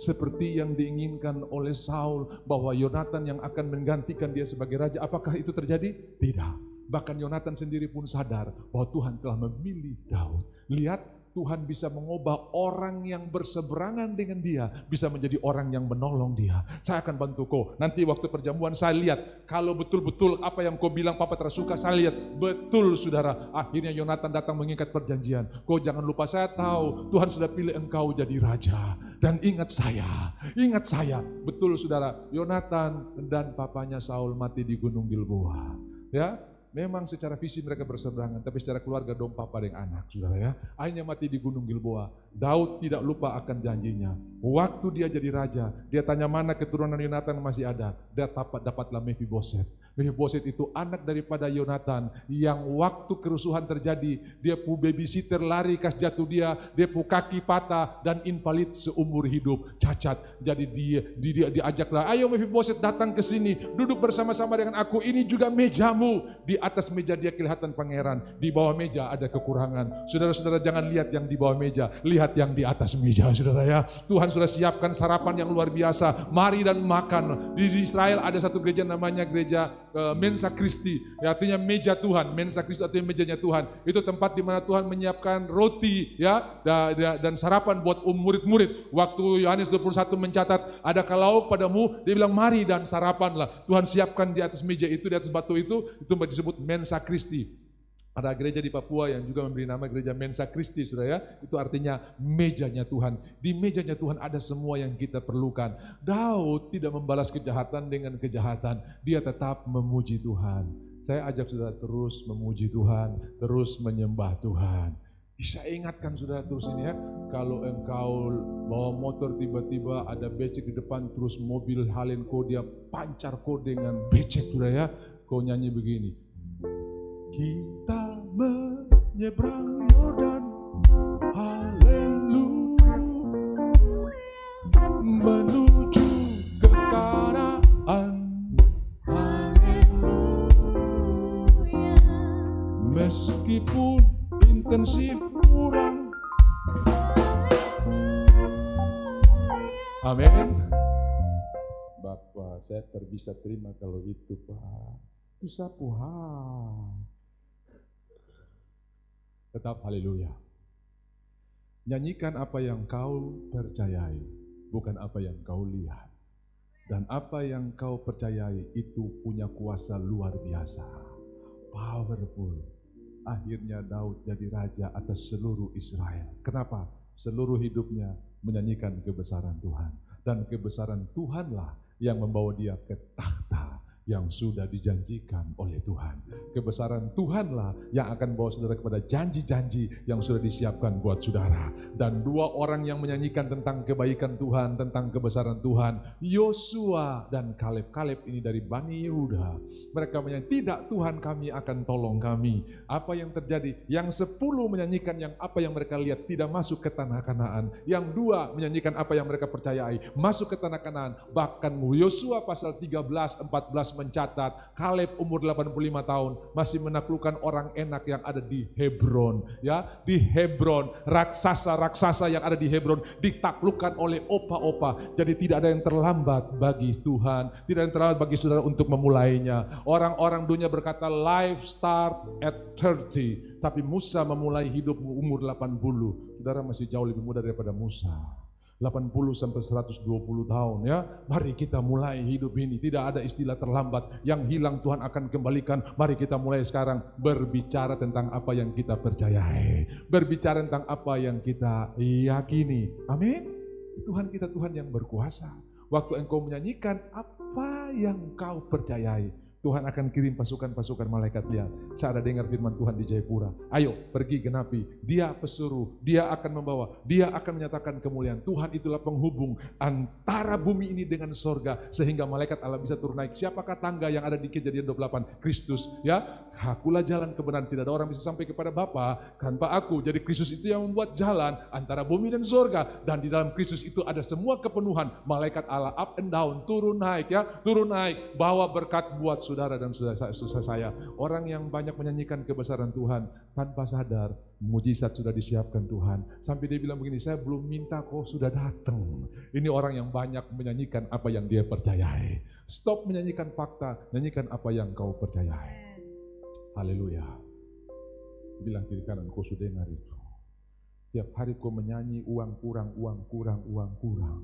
Seperti yang diinginkan oleh Saul, bahwa Yonatan yang akan menggantikan dia sebagai raja. Apakah itu terjadi? Tidak. Bahkan Yonatan sendiri pun sadar bahwa Tuhan telah memilih Daud. Lihat, Tuhan bisa mengubah orang yang berseberangan dengan dia, bisa menjadi orang yang menolong dia. Saya akan bantu kau. Nanti waktu perjamuan saya lihat, kalau betul-betul apa yang kau bilang Papa tersuka, saya lihat betul saudara. Akhirnya Yonatan datang mengikat perjanjian. Kau jangan lupa, saya tahu Tuhan sudah pilih engkau jadi raja. Dan ingat saya, betul saudara, Yonatan dan papanya Saul mati di Gunung Gilboa. Ya, memang secara visi mereka berseberangan, tapi secara keluarga dong papa dengan anak, saudara ya. Akhirnya mati di Gunung Gilboa. Daud tidak lupa akan janjinya. Waktu dia jadi raja, dia tanya mana keturunan Yonatan masih ada. Dia dapatlah Mephiboset. Mephiboset itu anak daripada Yonatan yang waktu kerusuhan terjadi, dia pu babysitter lari kas jatuh dia pu kaki patah dan invalid seumur hidup, cacat. Jadi dia diajaklah, ayo Mephiboset datang ke sini, duduk bersama-sama dengan aku. Ini juga mejamu. Di atas meja dia kelihatan pangeran, di bawah meja ada kekurangan. Saudara-saudara jangan lihat yang di bawah meja, lihat yang di atas meja, saudara ya. Tuhan sudah siapkan sarapan yang luar biasa. Mari dan makan. Di Israel ada satu gereja namanya gereja Mensa Christi, ya, artinya meja Tuhan. Mensa Christi artinya mejanya Tuhan. Itu tempat di mana Tuhan menyiapkan roti, ya, dan sarapan buat murid-murid. Waktu Yohanes 21 mencatat, adakah lauk padamu? Dia bilang mari dan sarapanlah. Tuhan siapkan di atas meja itu, di atas batu itu disebut Mensa Christi. Ada gereja di Papua yang juga memberi nama gereja Mensa Christi, saudara ya. Itu artinya mejanya Tuhan. Di mejanya Tuhan ada semua yang kita perlukan. Daud tidak membalas kejahatan dengan kejahatan. Dia tetap memuji Tuhan. Saya ajak saudara terus memuji Tuhan, terus menyembah Tuhan. Bisa ingatkan saudara terus ini ya. Kalau engkau bawa motor tiba-tiba ada becek di depan, terus mobil halen kau, dia pancar kau dengan becek, saudara ya. Kau nyanyi begini. Kita menyeberang Yordan, haleluya, menuju ke Kanaan, haleluya. Meskipun intensif kurang, amin. Bapak, saya bisa terima kalau itu, Pak. Itu sapuhan. Tetap haleluya. Nyanyikan apa yang kau percayai, bukan apa yang kau lihat. Dan apa yang kau percayai itu punya kuasa luar biasa. Powerful. Akhirnya Daud jadi raja atas seluruh Israel. Kenapa? Seluruh hidupnya menyanyikan kebesaran Tuhan. Dan kebesaran Tuhanlah yang membawa dia ke takhta yang sudah dijanjikan oleh Tuhan. Kebesaran Tuhanlah yang akan bawa saudara kepada janji-janji yang sudah disiapkan buat saudara. Dan dua orang yang menyanyikan tentang kebaikan Tuhan, tentang kebesaran Tuhan, Yosua dan Kaleb. Kaleb ini dari Bani Yehuda. Mereka menyanyi, tidak, Tuhan kami akan tolong kami. Apa yang terjadi? Yang 10 menyanyikan yang apa yang mereka lihat, tidak masuk ke tanah Kanaan. Yang 2 menyanyikan apa yang mereka percayai, masuk ke tanah Kanaan. Bahkan Yosua pasal 13-14 mencatat Kaleb umur 85 tahun masih menaklukkan orang enak yang ada di Hebron, ya, di Hebron. Raksasa-raksasa yang ada di Hebron ditaklukkan oleh opa-opa. Jadi tidak ada yang terlambat bagi Tuhan, tidak ada yang terlambat bagi saudara untuk memulainya. Orang-orang dunia berkata life start at 30, tapi Musa memulai hidup umur 80. Saudara masih jauh lebih muda daripada Musa. 80 sampai 120 tahun ya. Mari kita mulai hidup ini. Tidak ada istilah terlambat. Yang hilang Tuhan akan kembalikan. Mari kita mulai sekarang berbicara tentang apa yang kita percayai. Berbicara tentang apa yang kita yakini. Amin. Tuhan kita Tuhan yang berkuasa. Waktu engkau menyanyikan apa yang kau percayai, Tuhan akan kirim pasukan-pasukan malaikat. Lihat, saya ada dengar firman Tuhan di Jayapura. Ayo pergi genapi, dia pesuruh, dia akan membawa, dia akan menyatakan kemuliaan. Tuhan itulah penghubung antara bumi ini dengan sorga, sehingga malaikat Allah bisa turun naik. Siapakah tangga yang ada di Kejadian 28? Kristus ya. Akulah jalan kebenaran, tidak ada orang bisa sampai kepada Bapa tanpa aku. Jadi Kristus itu yang membuat jalan antara bumi dan sorga. Dan di dalam Kristus itu ada semua kepenuhan. Malaikat Allah up and down, turun naik ya, turun naik, bawa berkat buat saudara dan saudara saya. Orang yang banyak menyanyikan kebesaran Tuhan tanpa sadar mujizat sudah disiapkan Tuhan. Sampai dia bilang begini, saya belum minta kok sudah datang. Ini orang yang banyak menyanyikan apa yang dia percayai. Stop menyanyikan fakta, nyanyikan apa yang kau percayai. Haleluya. Bilang kiri kanan, kau sudah dengar itu. Tiap hari kau menyanyi uang kurang, uang kurang, uang kurang.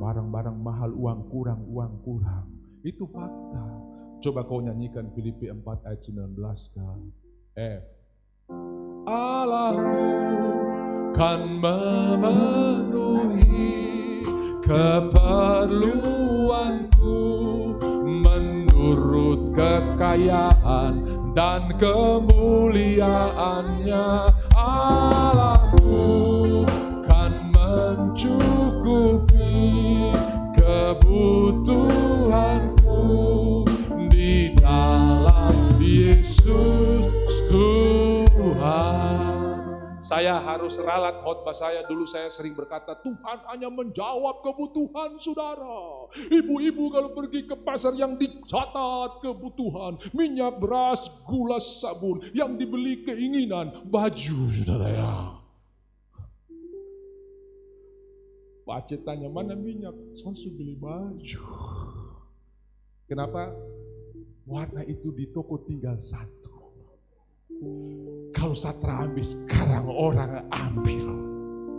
Barang-barang mahal, uang kurang, uang kurang. Itu fakta. Coba kau nyanyikan Filipi 4 ayat 19 kan. Allahku kan memenuhi keperluanku menurut kekayaan dan kemuliaannya. Allahku kan mencukupi kebutuhanku di dalam Yesus Tuhan. Saya harus ralat khotbah saya. Dulu saya sering berkata, Tuhan hanya menjawab kebutuhan saudara. Ibu-ibu kalau pergi ke pasar yang dicatat kebutuhan, minyak, beras, gula, sabun, yang dibeli keinginan, baju saudara ya. Pacet tanya, mana minyak? Saya sudah beli baju. Kenapa? Warna itu di toko tinggal satu. Kalau Satra ambil, sekarang orang ambil.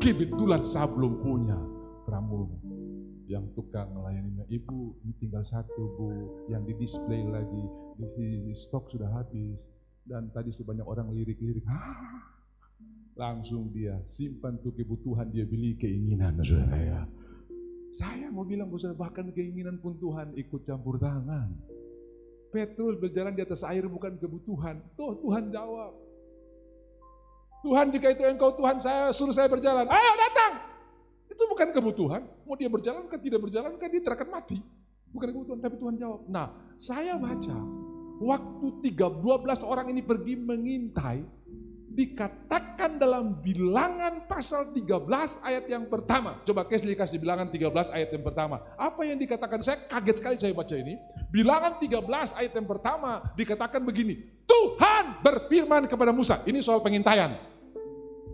Kebetulan saya belum punya. Pramu yang tukang melayaninya, ibu ini tinggal satu bu, yang di display lagi, di stok sudah habis. Dan tadi sebanyak orang lirik-lirik. Langsung dia simpan tuh kebutuhan, dia beli keinginan saudara ya. Saya mau bilang saudara, bahkan keinginan pun Tuhan ikut campur tangan. Petrus berjalan di atas air bukan kebutuhan. Tuh Tuhan jawab. Tuhan, jika itu engkau Tuhan, saya suruh saya berjalan. Ayo datang. Itu bukan kebutuhan. Mau dia berjalan kan tidak berjalan kan dia akan mati. Bukan kebutuhan, tapi Tuhan jawab. Nah, saya baca waktu 12 orang ini pergi mengintai, dikatakan dalam Bilangan pasal 13 ayat yang pertama. Coba Kesli kasih Bilangan 13 ayat yang pertama. Apa yang dikatakan? Saya kaget sekali saya baca ini. Bilangan 13 ayat yang pertama dikatakan begini. Tuhan berfirman kepada Musa. Ini soal pengintaian.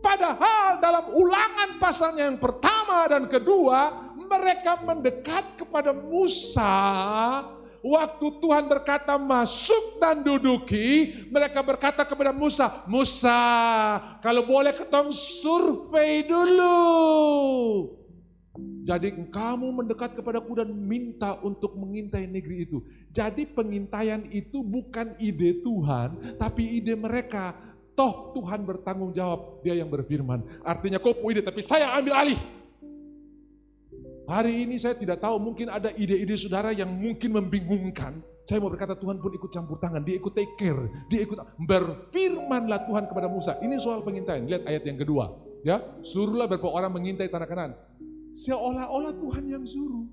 Padahal dalam Ulangan pasalnya yang pertama dan kedua, mereka mendekat kepada Musa. Waktu Tuhan berkata masuk dan duduki, mereka berkata kepada Musa, Musa, kalau boleh ketong survei dulu. Jadi kamu mendekat kepadaku dan minta untuk mengintai negeri itu. Jadi pengintaian itu bukan ide Tuhan, tapi ide mereka. Toh Tuhan bertanggung jawab, dia yang berfirman. Artinya kau punya ide, tapi saya ambil alih. Hari ini saya tidak tahu, mungkin ada ide-ide saudara yang mungkin membingungkan. Saya mau berkata Tuhan pun ikut campur tangan, dia ikut take care, dia ikut berfirmanlah Tuhan kepada Musa. Ini soal pengintaian, lihat ayat yang kedua. Ya, suruhlah beberapa orang mengintai tanah Kanaan. Seolah-olah Tuhan yang suruh.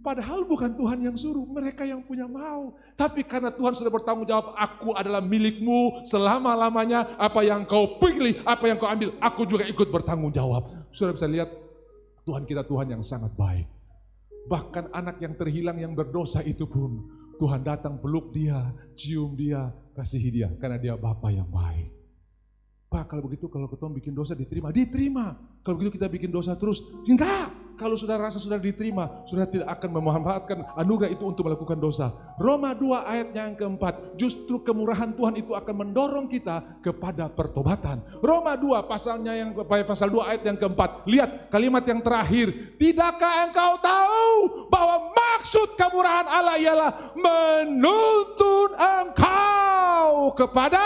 Padahal bukan Tuhan yang suruh, mereka yang punya mau. Tapi karena Tuhan sudah bertanggung jawab, aku adalah milikmu selama-lamanya. Apa yang kau pilih, apa yang kau ambil, aku juga ikut bertanggung jawab. Sudah bisa lihat, Tuhan kita Tuhan yang sangat baik. Bahkan anak yang terhilang yang berdosa itu pun, Tuhan datang peluk dia, cium dia, kasihi dia. Karena dia Bapa yang baik. Pak, kalau begitu kalau kita bikin dosa diterima. Diterima. Kalau begitu kita bikin dosa terus, enggak. kalau saudara rasa saudara diterima, saudara tidak akan memanfaatkan anugerah itu untuk melakukan dosa. Roma 2 ayat yang keempat, justru kemurahan Tuhan itu akan mendorong kita kepada pertobatan. Roma 2 pasal 2 ayat yang keempat, lihat kalimat yang terakhir. Tidakkah engkau tahu bahwa maksud kemurahan Allah ialah menuntun engkau kepada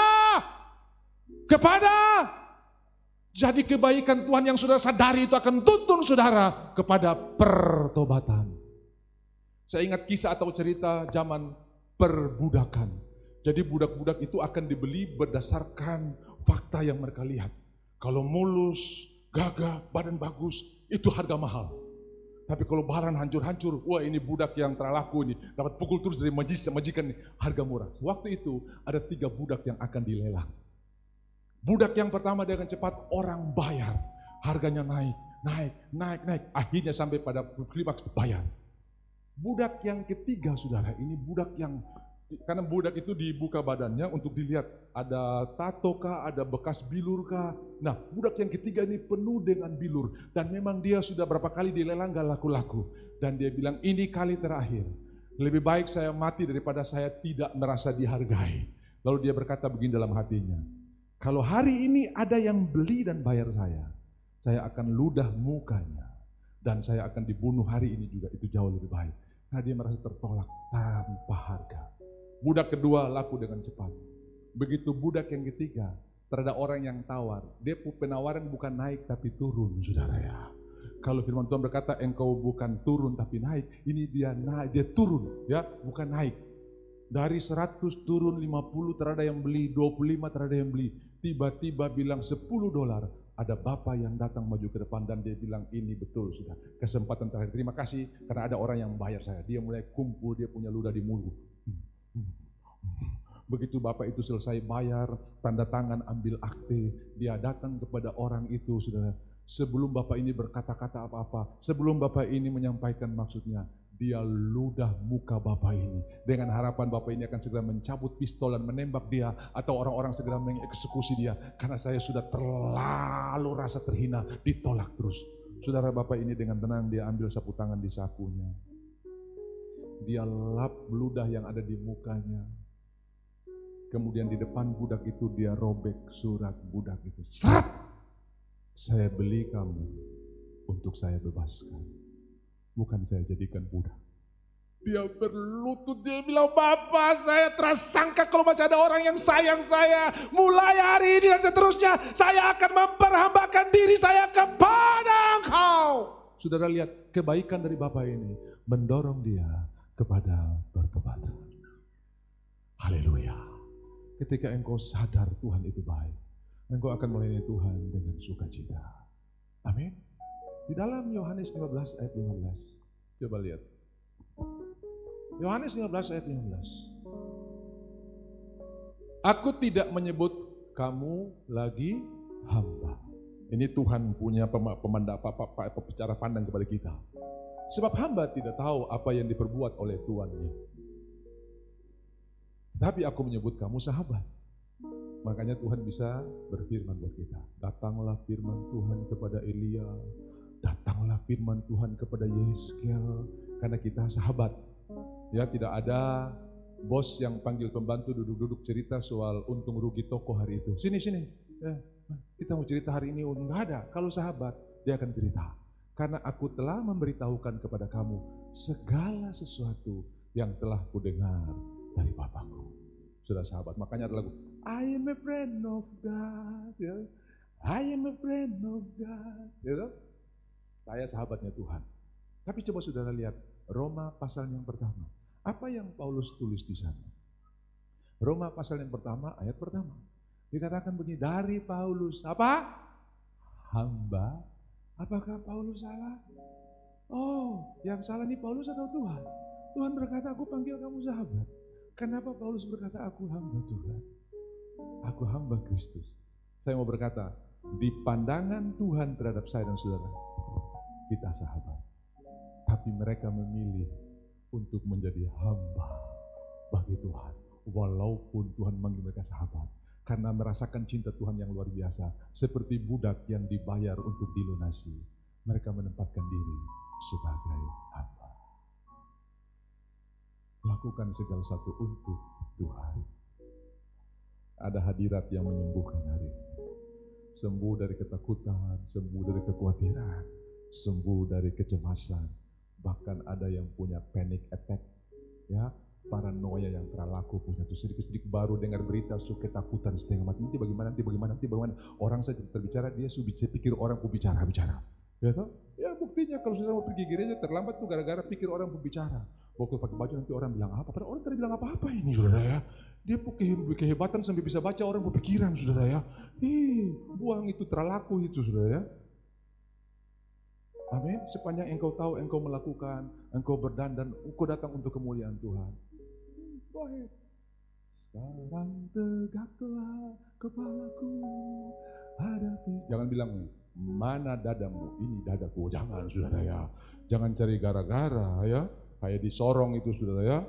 jadi kebaikan Tuhan yang saudara sadari itu akan tuntun saudara kepada pertobatan. Saya ingat kisah atau cerita zaman perbudakan. Jadi budak-budak itu akan dibeli berdasarkan fakta yang mereka lihat. Kalau mulus, gagah, badan bagus, itu harga mahal. Tapi kalau badan hancur-hancur, wah ini budak yang terlaku ini. Dapat pukul terus dari majikan, harga murah. Waktu itu ada 3 budak yang akan dilelang. Budak yang pertama dengan cepat orang bayar. Harganya naik. Akhirnya sampai pada klimaks bayar. Budak yang ketiga saudara, ini budak yang, karena budak itu dibuka badannya untuk dilihat ada tato kah, ada bekas bilur kah. Nah budak yang ketiga ini penuh dengan bilur. Dan memang dia sudah berapa kali dilelang gak laku-laku. Dan dia bilang ini kali terakhir. Lebih baik saya mati daripada saya tidak merasa dihargai. Lalu dia berkata begini dalam hatinya. Kalau hari ini ada yang beli dan bayar saya akan ludah mukanya. Dan saya akan dibunuh hari ini juga, itu jauh lebih baik. Nah dia merasa tertolak tanpa harga. Budak kedua laku dengan cepat. Begitu budak yang ketiga, terhadap orang yang tawar. Dia penawaran bukan naik tapi turun saudara ya. Kalau firman Tuhan berkata engkau bukan turun tapi naik. Ini dia naik, dia turun ya, bukan naik. Dari 100 turun 50 terhadap yang beli, 25 terhadap yang beli. Tiba-tiba bilang $10. Ada bapak yang datang maju ke depan dan dia bilang ini betul sudah. Kesempatan terakhir, terima kasih karena ada orang yang bayar saya. Dia mulai kumpul, dia punya ludah di mulut. Begitu bapak itu selesai bayar, tanda tangan, ambil akte. Dia datang kepada orang itu saudara. Sebelum bapak ini berkata-kata apa-apa, sebelum bapak ini menyampaikan maksudnya, dia ludah muka bapak ini. Dengan harapan bapak ini akan segera mencabut pistol dan menembak dia. Atau orang-orang segera mengeksekusi dia. Karena saya sudah terlalu rasa terhina, ditolak terus. Saudara bapak ini dengan tenang dia ambil sapu tangan di sakunya. Dia lap ludah yang ada di mukanya. Kemudian di depan budak itu dia robek surat budak itu. Serat! Saya beli kamu untuk saya bebaskan. Bukan saya jadikan budak. Dia berlutut, dia bilang, Bapak saya tersangka kalau masih ada orang yang sayang saya. Mulai hari ini dan seterusnya, saya akan memperhambakan diri saya kepada engkau. Saudara lihat, kebaikan dari Bapak ini mendorong dia kepada bertobat. Haleluya. Ketika engkau sadar Tuhan itu baik, engkau akan melayani Tuhan dengan sukacita. Amin. Di dalam Yohanes 15 ayat 15. Coba lihat. Yohanes 15 ayat 15. Aku tidak menyebut kamu lagi hamba. Ini Tuhan punya cara pandang kepada kita. Sebab hamba tidak tahu apa yang diperbuat oleh tuannya. Tapi aku menyebut kamu sahabat. Makanya Tuhan bisa berfirman buat kita. Datanglah firman Tuhan kepada Elia. Datanglah firman Tuhan kepada Yeskel, karena kita sahabat. Ya, tidak ada bos yang panggil pembantu duduk-duduk cerita soal untung rugi toko hari itu. Sini, ya, kita mau cerita hari ini, enggak ada. Kalau sahabat, dia akan cerita. Karena aku telah memberitahukan kepada kamu segala sesuatu yang telah kudengar dari Bapakku. Sudah sahabat, makanya ada lagu I am a friend of God. Ya. I am a friend of God. Ya, saya sahabatnya Tuhan. Tapi coba saudara lihat Roma pasal yang pertama. Apa yang Paulus tulis di sana? Roma pasal yang pertama, ayat pertama. Dikatakan begini, dari Paulus, apa? Hamba. Apakah Paulus salah? Oh, yang salah nih Paulus atau Tuhan? Tuhan berkata, aku panggil kamu sahabat. Kenapa Paulus berkata, aku hamba Tuhan? Aku hamba Kristus. Saya mau berkata, di pandangan Tuhan terhadap saya dan saudara, kita sahabat. Tapi mereka memilih untuk menjadi hamba bagi Tuhan. Walaupun Tuhan manggil mereka sahabat. Karena merasakan cinta Tuhan yang luar biasa. Seperti budak yang dibayar untuk dilunasi. Mereka menempatkan diri sebagai hamba. Lakukan segala sesuatu untuk Tuhan. Ada hadirat yang menyembuhkan hari ini. Sembuh dari ketakutan, sembuh dari kekhawatiran, sembuh dari kecemasan. Bahkan ada yang punya panic attack, ya, paranoia yang terlalu punya tuh sedikit-sedikit baru dengar berita ketakutan setengah mati. Nanti bagaimana? Orang saja terbicara dia sudah pikir orang bicara. Ya toh? Ya buktinya kalau sudah mau pergi gereja terlambat tuh gara-gara pikir orang bicara. Waktu pakai baju nanti orang bilang apa? Padahal orang tidak bilang apa-apa ini, saudara ya. Dia kehebatan sampai bisa baca orang berpikiran, saudara ya. Buang itu terlaku itu, saudara ya. Amin. Sepanjang engkau tahu, engkau melakukan, engkau berdandan, engkau datang untuk kemuliaan Tuhan. Baik. Sekarang tegaklah kepalaku, hadapi. Jangan bilang, mana dadamu? Ini dadaku. Jangan, saudara ya. Jangan cari gara-gara ya. Kayak disorong itu, saudara ya.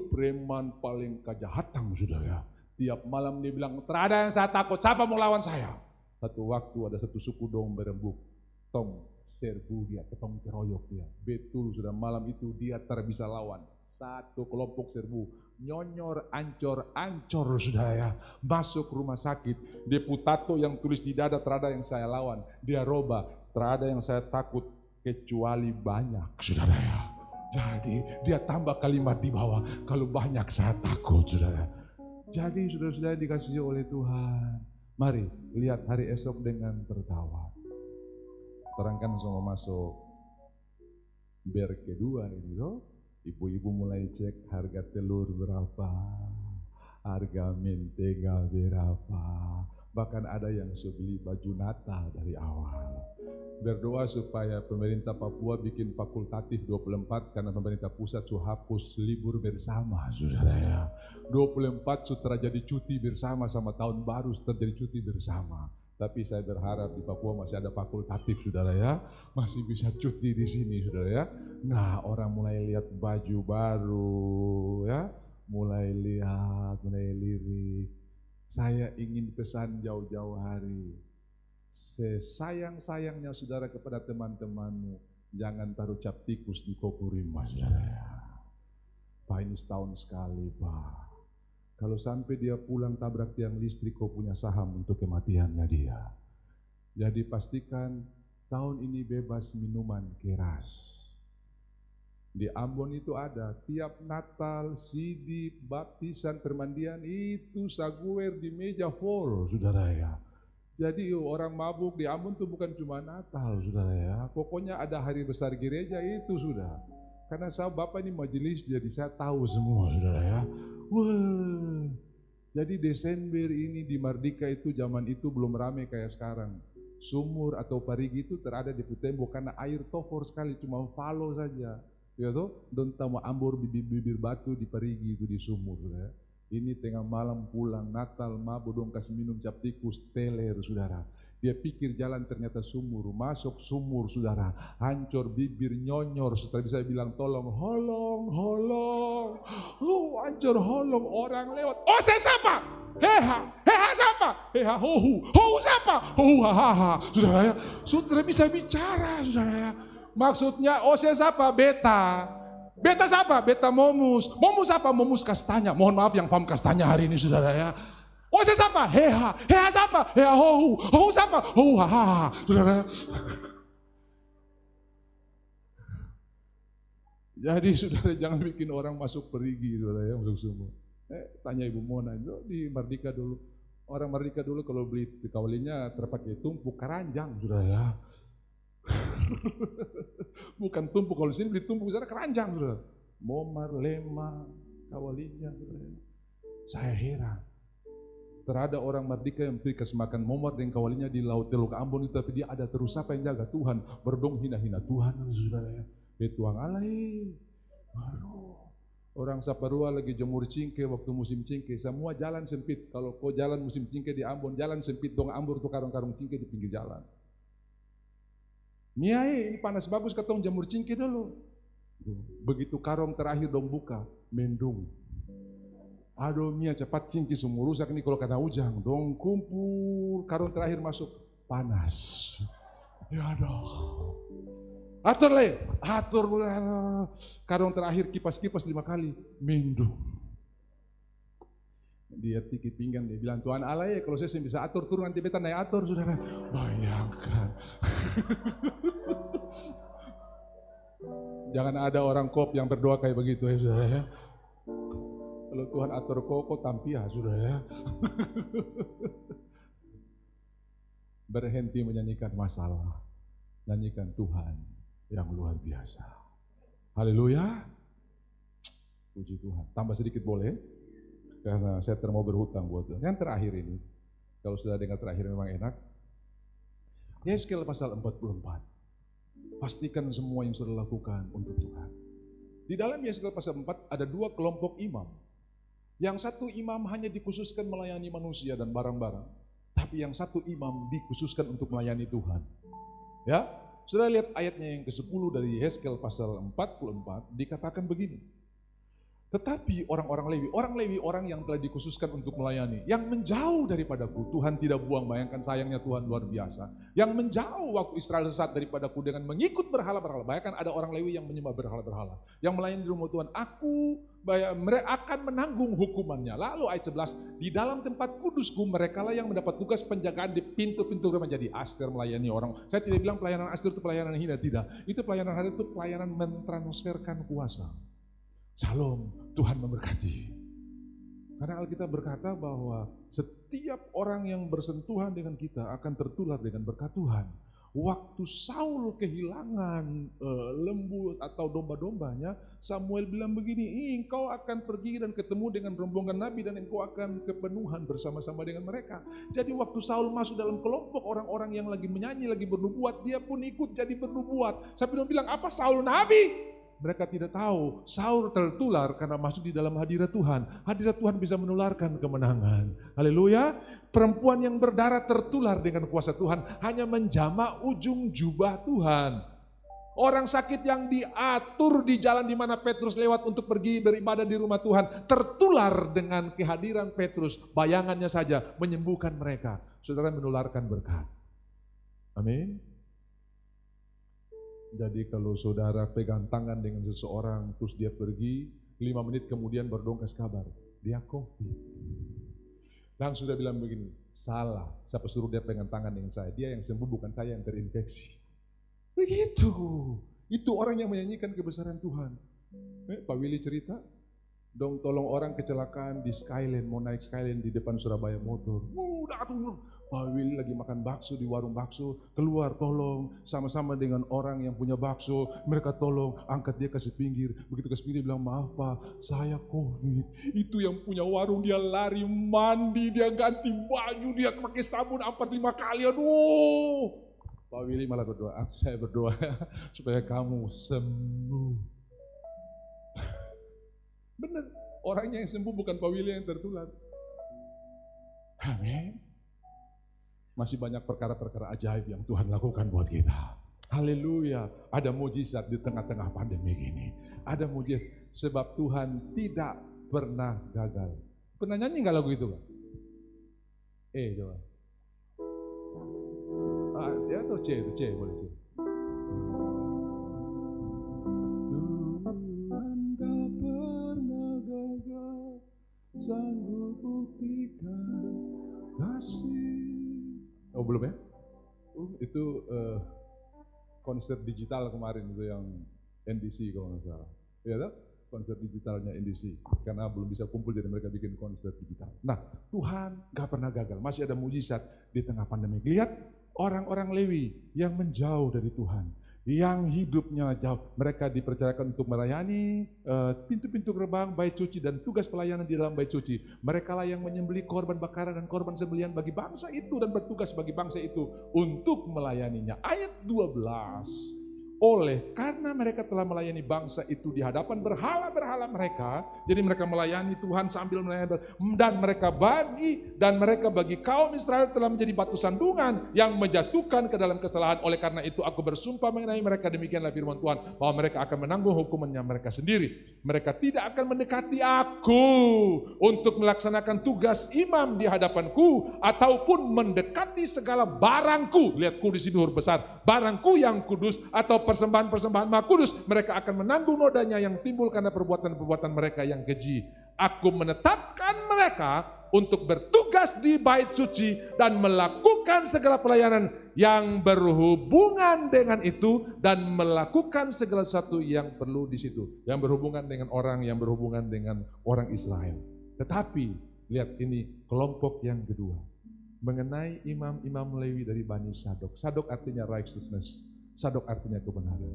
Preman paling kejahatan, saudara ya. Tiap malam dia bilang, terada yang saya takut, siapa mau lawan saya? Satu waktu ada satu suku dong berembuk, tong serbu dia, ketong keroyok dia. Betul, sudah malam itu dia bisa lawan. Satu kelompok serbu, nyonyor, ancor, saudara ya. Masuk rumah sakit, deputato yang tulis di dada, terada yang saya lawan. Dia roba, terada yang saya takut, kecuali banyak, saudara ya. Jadi dia tambah kalimat di bawah, kalau banyak saya takut, saudara. Jadi saudara-saudara dikasihi oleh Tuhan, mari lihat hari esok dengan tertawa. Terangkan semua masuk ber kedua ini loh. Ibu-ibu mulai cek harga telur berapa, harga mentega berapa. Bahkan ada yang beli baju Natal dari awal. Berdoa supaya pemerintah Papua bikin fakultatif 24 karena pemerintah pusat sudah hapus libur bersama, saudara ya. 24 sudah jadi cuti bersama sama tahun baru terjadi cuti bersama. Tapi saya berharap di Papua masih ada fakultatif, saudara ya. Masih bisa cuti di sini, saudara ya. Nah, orang mulai lihat baju baru ya, mulai lirik. Saya ingin pesan jauh-jauh hari. Sesayang-sayangnya saudara kepada teman-temanmu, jangan taruh cap tikus di kokurima, saudara. Pak, ini setahun sekali, Pak. Kalau sampai dia pulang tabrak tiang listrik, kau punya saham untuk kematiannya dia. Jadi pastikan tahun ini bebas minuman keras. Di Ambon itu ada, tiap Natal, sidip, baptisan, permandian, itu saguer di meja full, saudara ya. Jadi orang mabuk di Ambon itu bukan cuma Natal, saudara ya. Pokoknya ada hari besar gereja itu sudah. Karena saya Bapak ini majelis, jadi saya tahu semua, saudara ya. Wah, jadi Desember ini di Mardika itu zaman itu belum ramai kayak sekarang. Sumur atau parigi itu terada di tembok karena air tofor sekali, cuma falo saja. Ya toh, don tamu ambor bibir batu di parigi itu di sumur, saudara. Ini tengah malam pulang Natal, mabuk dong kasih minum cap tikus, teler, saudara. Dia pikir jalan ternyata sumur, masuk sumur, saudara. Hancur bibir, nyonyor, setelah bisa bilang tolong, holong. Hancur holong, orang lewat. Oh, saya siapa? Heha siapa? Heha hohu siapa? Hohu hahaha. Saudara ya, saudara bisa bicara, saudara ya. Maksudnya, oh saya siapa? Beta siapa? Beta Momus. Momus apa? Momus kastanya. Mohon maaf yang paham kastanya hari ini, saudara ya. Oh saya siapa? Heha siapa? Heha hohu siapa? Hohu hahaha. Saudara. Jadi saudara jangan bikin orang masuk perigi, saudara ya, masuk sumur. Tanya Ibu Mona itu di Mardika dulu. Orang Mardika dulu kalau beli kawalinya terpakai tumpuk keranjang, saudara ya. Bukan tumpuk, kalau sini beli tumpuk sana keranjang, saudara. Momar, lemang, kawalinya, saudara. Saya heran. Terada orang Mardika yang kasih makan momar dan kawalinya di Laut Teluk Ambon itu, tapi dia ada terus siapa yang jaga? Tuhan. Berdong hina-hina Tuhan, saudara ya. Betuang alai. Orang Saparua lagi jemur cingke waktu musim cingke, semua jalan sempit. Kalau kau jalan musim cingke di Ambon, jalan sempit dong Ambon tuh karung-karung cingke di pinggir jalan. Miai, ini panas bagus ketong jamur cingke dulu. Begitu karung terakhir dong buka, mendung. Aduh Mia cepat cingke semua rusak nih kalau kena hujan. Dong kumpul, karung terakhir masuk, panas. Ya aduh. Atur le, atur. Kadang terakhir kipas-kipas 5 kali, mindung. Dia tikit pinggang, dia bilang, Tuhan Allah ya, kalau saya bisa atur, turun nanti beta naik atur, saudara. Bayangkan. Jangan ada orang kop yang berdoa kayak begitu ya, saudara ya. Kalau Tuhan atur kok tampia, saudara ya. Berhenti menyanyikan masalah, nyanyikan Tuhan yang luar biasa. Haleluya. Puji Tuhan. Tambah sedikit boleh? Karena saya mau berhutang buat Tuhan. Yang terakhir ini, kalau sudah dengar terakhir memang enak. Yeskel pasal 44. Pastikan semua yang sudah lakukan untuk Tuhan. Di dalam Yeskel pasal 4 ada 2 kelompok imam. Yang satu imam hanya dikhususkan melayani manusia dan barang-barang. Tapi yang satu imam dikhususkan untuk melayani Tuhan. Ya, sudah lihat ayatnya yang ke-10 dari Yeskel pasal 44, dikatakan begini. Tetapi orang Lewi, orang yang telah dikhususkan untuk melayani, yang menjauh daripadaku, Tuhan tidak buang, bayangkan sayangnya Tuhan luar biasa. Yang menjauh waktu Israel sesat daripadaku dengan mengikut berhala-berhala, bayangkan ada orang Lewi yang menyembah berhala-berhala, yang melayani di rumah Tuhan, mereka akan menanggung hukumannya. Lalu ayat 11, di dalam tempat kudusku merekalah yang mendapat tugas penjagaan di pintu-pintu rumah. Jadi Aster melayani orang. Saya tidak bilang pelayanan Aster itu pelayanan hina, tidak. Itu pelayanan hari itu pelayanan mentransferkan kuasa. Shalom, Tuhan memberkati. Karena Alkitab berkata bahwa setiap orang yang bersentuhan dengan kita akan tertular dengan berkat Tuhan. Waktu Saul kehilangan lembu atau domba-dombanya, Samuel bilang begini, engkau akan pergi dan ketemu dengan rombongan nabi dan engkau akan kepenuhan bersama-sama dengan mereka. Jadi waktu Saul masuk dalam kelompok orang-orang yang lagi menyanyi, lagi bernubuat, dia pun ikut jadi bernubuat. Sampai dia bilang, apa Saul nabi? Mereka tidak tahu, Saul tertular karena masuk di dalam hadirat Tuhan. Hadirat Tuhan bisa menularkan kemenangan. Haleluya. Perempuan yang berdarah tertular dengan kuasa Tuhan hanya menjamah ujung jubah Tuhan. Orang sakit yang diatur di jalan di mana Petrus lewat untuk pergi beribadah di rumah Tuhan, tertular dengan kehadiran Petrus. Bayangannya saja menyembuhkan mereka. Saudara, menularkan berkat. Amin. Jadi kalau saudara pegang tangan dengan seseorang, terus dia pergi, 5 menit kemudian baru dong kasih kabar, dia COVID. Langsung sudah bilang begini, salah, siapa suruh dia pegang tangan dengan saya, dia yang sembuh bukan saya yang terinfeksi. Begitu, itu orang yang menyanyikan kebesaran Tuhan. Pak Willy cerita, dong tolong orang kecelakaan di Skyline, mau naik Skyline di depan Surabaya Motor. Datang Pak Willy lagi makan bakso di warung bakso, keluar tolong sama-sama dengan orang yang punya bakso, mereka tolong angkat dia kasih pinggir. Begitu kasih pinggir bilang, maaf Pak, saya COVID. Itu yang punya warung dia lari mandi, dia ganti baju, dia pakai sabun 4-5 kali. Aduh. Pak Willy malah berdoa, saya berdoa supaya kamu sembuh. Benar, orangnya yang sembuh bukan Pak Willy yang tertular. Amin. Masih banyak perkara-perkara ajaib yang Tuhan lakukan buat kita. Haleluya. Ada mujizat di tengah-tengah pandemi ini. Ada mujizat sebab Tuhan tidak pernah gagal. Pernah nyanyi nggak lagu itu, Pak? Coba. Ya atau C itu, C boleh C. Tuhan tak pernah gagal, sanggup buktikan kasih. Oh belum ya? Itu konser digital kemarin itu yang NDC kalau nggak salah. Ya tak? Konser digitalnya NDC. Karena belum bisa kumpul jadi mereka bikin konser digital. Nah Tuhan gak pernah gagal. Masih ada mujizat di tengah pandemi. Lihat orang-orang Lewi yang menjauh dari Tuhan. Yang hidupnya jauh, mereka dipercayakan untuk melayani pintu-pintu gerbang, bait suci dan tugas pelayanan di dalam bait suci. Mereka lah yang menyembelih korban bakaran dan korban sembelihan bagi bangsa itu dan bertugas bagi bangsa itu untuk melayaninya. Ayat 12. Oleh karena mereka telah melayani bangsa itu di hadapan berhala-berhala mereka, jadi mereka melayani Tuhan sambil melayani, dan mereka bagi kaum Israel telah menjadi batu sandungan yang menjatuhkan ke dalam kesalahan. Oleh karena itu aku bersumpah mengenai mereka, demikianlah firman Tuhan, bahwa mereka akan menanggung hukumannya mereka sendiri. Mereka tidak akan mendekati aku untuk melaksanakan tugas imam di hadapanku ataupun mendekati segala barangku. Lihat ku di sini huruf besar, barangku yang kudus ataupun persembahan-persembahan Maha Kudus, mereka akan menanggung nodanya yang timbul karena perbuatan-perbuatan mereka yang keji. Aku menetapkan mereka untuk bertugas di bait suci dan melakukan segala pelayanan yang berhubungan dengan itu dan melakukan segala sesuatu yang perlu di situ, yang berhubungan dengan orang, yang berhubungan dengan orang Israel. Tetapi lihat ini kelompok yang kedua, mengenai imam-imam Lewi dari Bani Sadok. Sadok artinya righteousness, Sadok artinya kebenaran.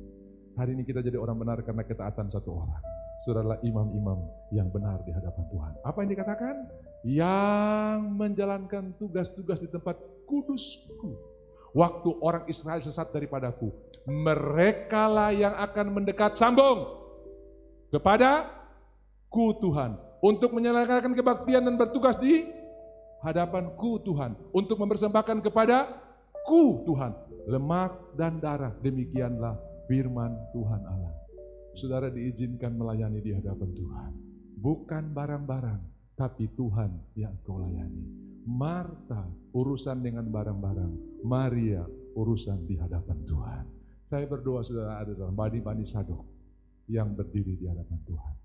Hari ini kita jadi orang benar karena ketaatan satu orang. Saudara, imam-imam yang benar di hadapan Tuhan. Apa yang dikatakan? Yang menjalankan tugas-tugas di tempat kudusku. Waktu orang Israel sesat daripadaku, merekalah yang akan mendekat sambung kepada ku Tuhan. Untuk menyalakan kebaktian dan bertugas di hadapanku Tuhan. Untuk mempersembahkan kepada ku Tuhan lemak dan darah. Demikianlah firman Tuhan Allah. Saudara diizinkan melayani di hadapan Tuhan. Bukan barang-barang, tapi Tuhan yang kau layani. Marta urusan dengan barang-barang, Maria urusan di hadapan Tuhan. Saya berdoa saudara ada dalam Bani Sadok yang berdiri di hadapan Tuhan.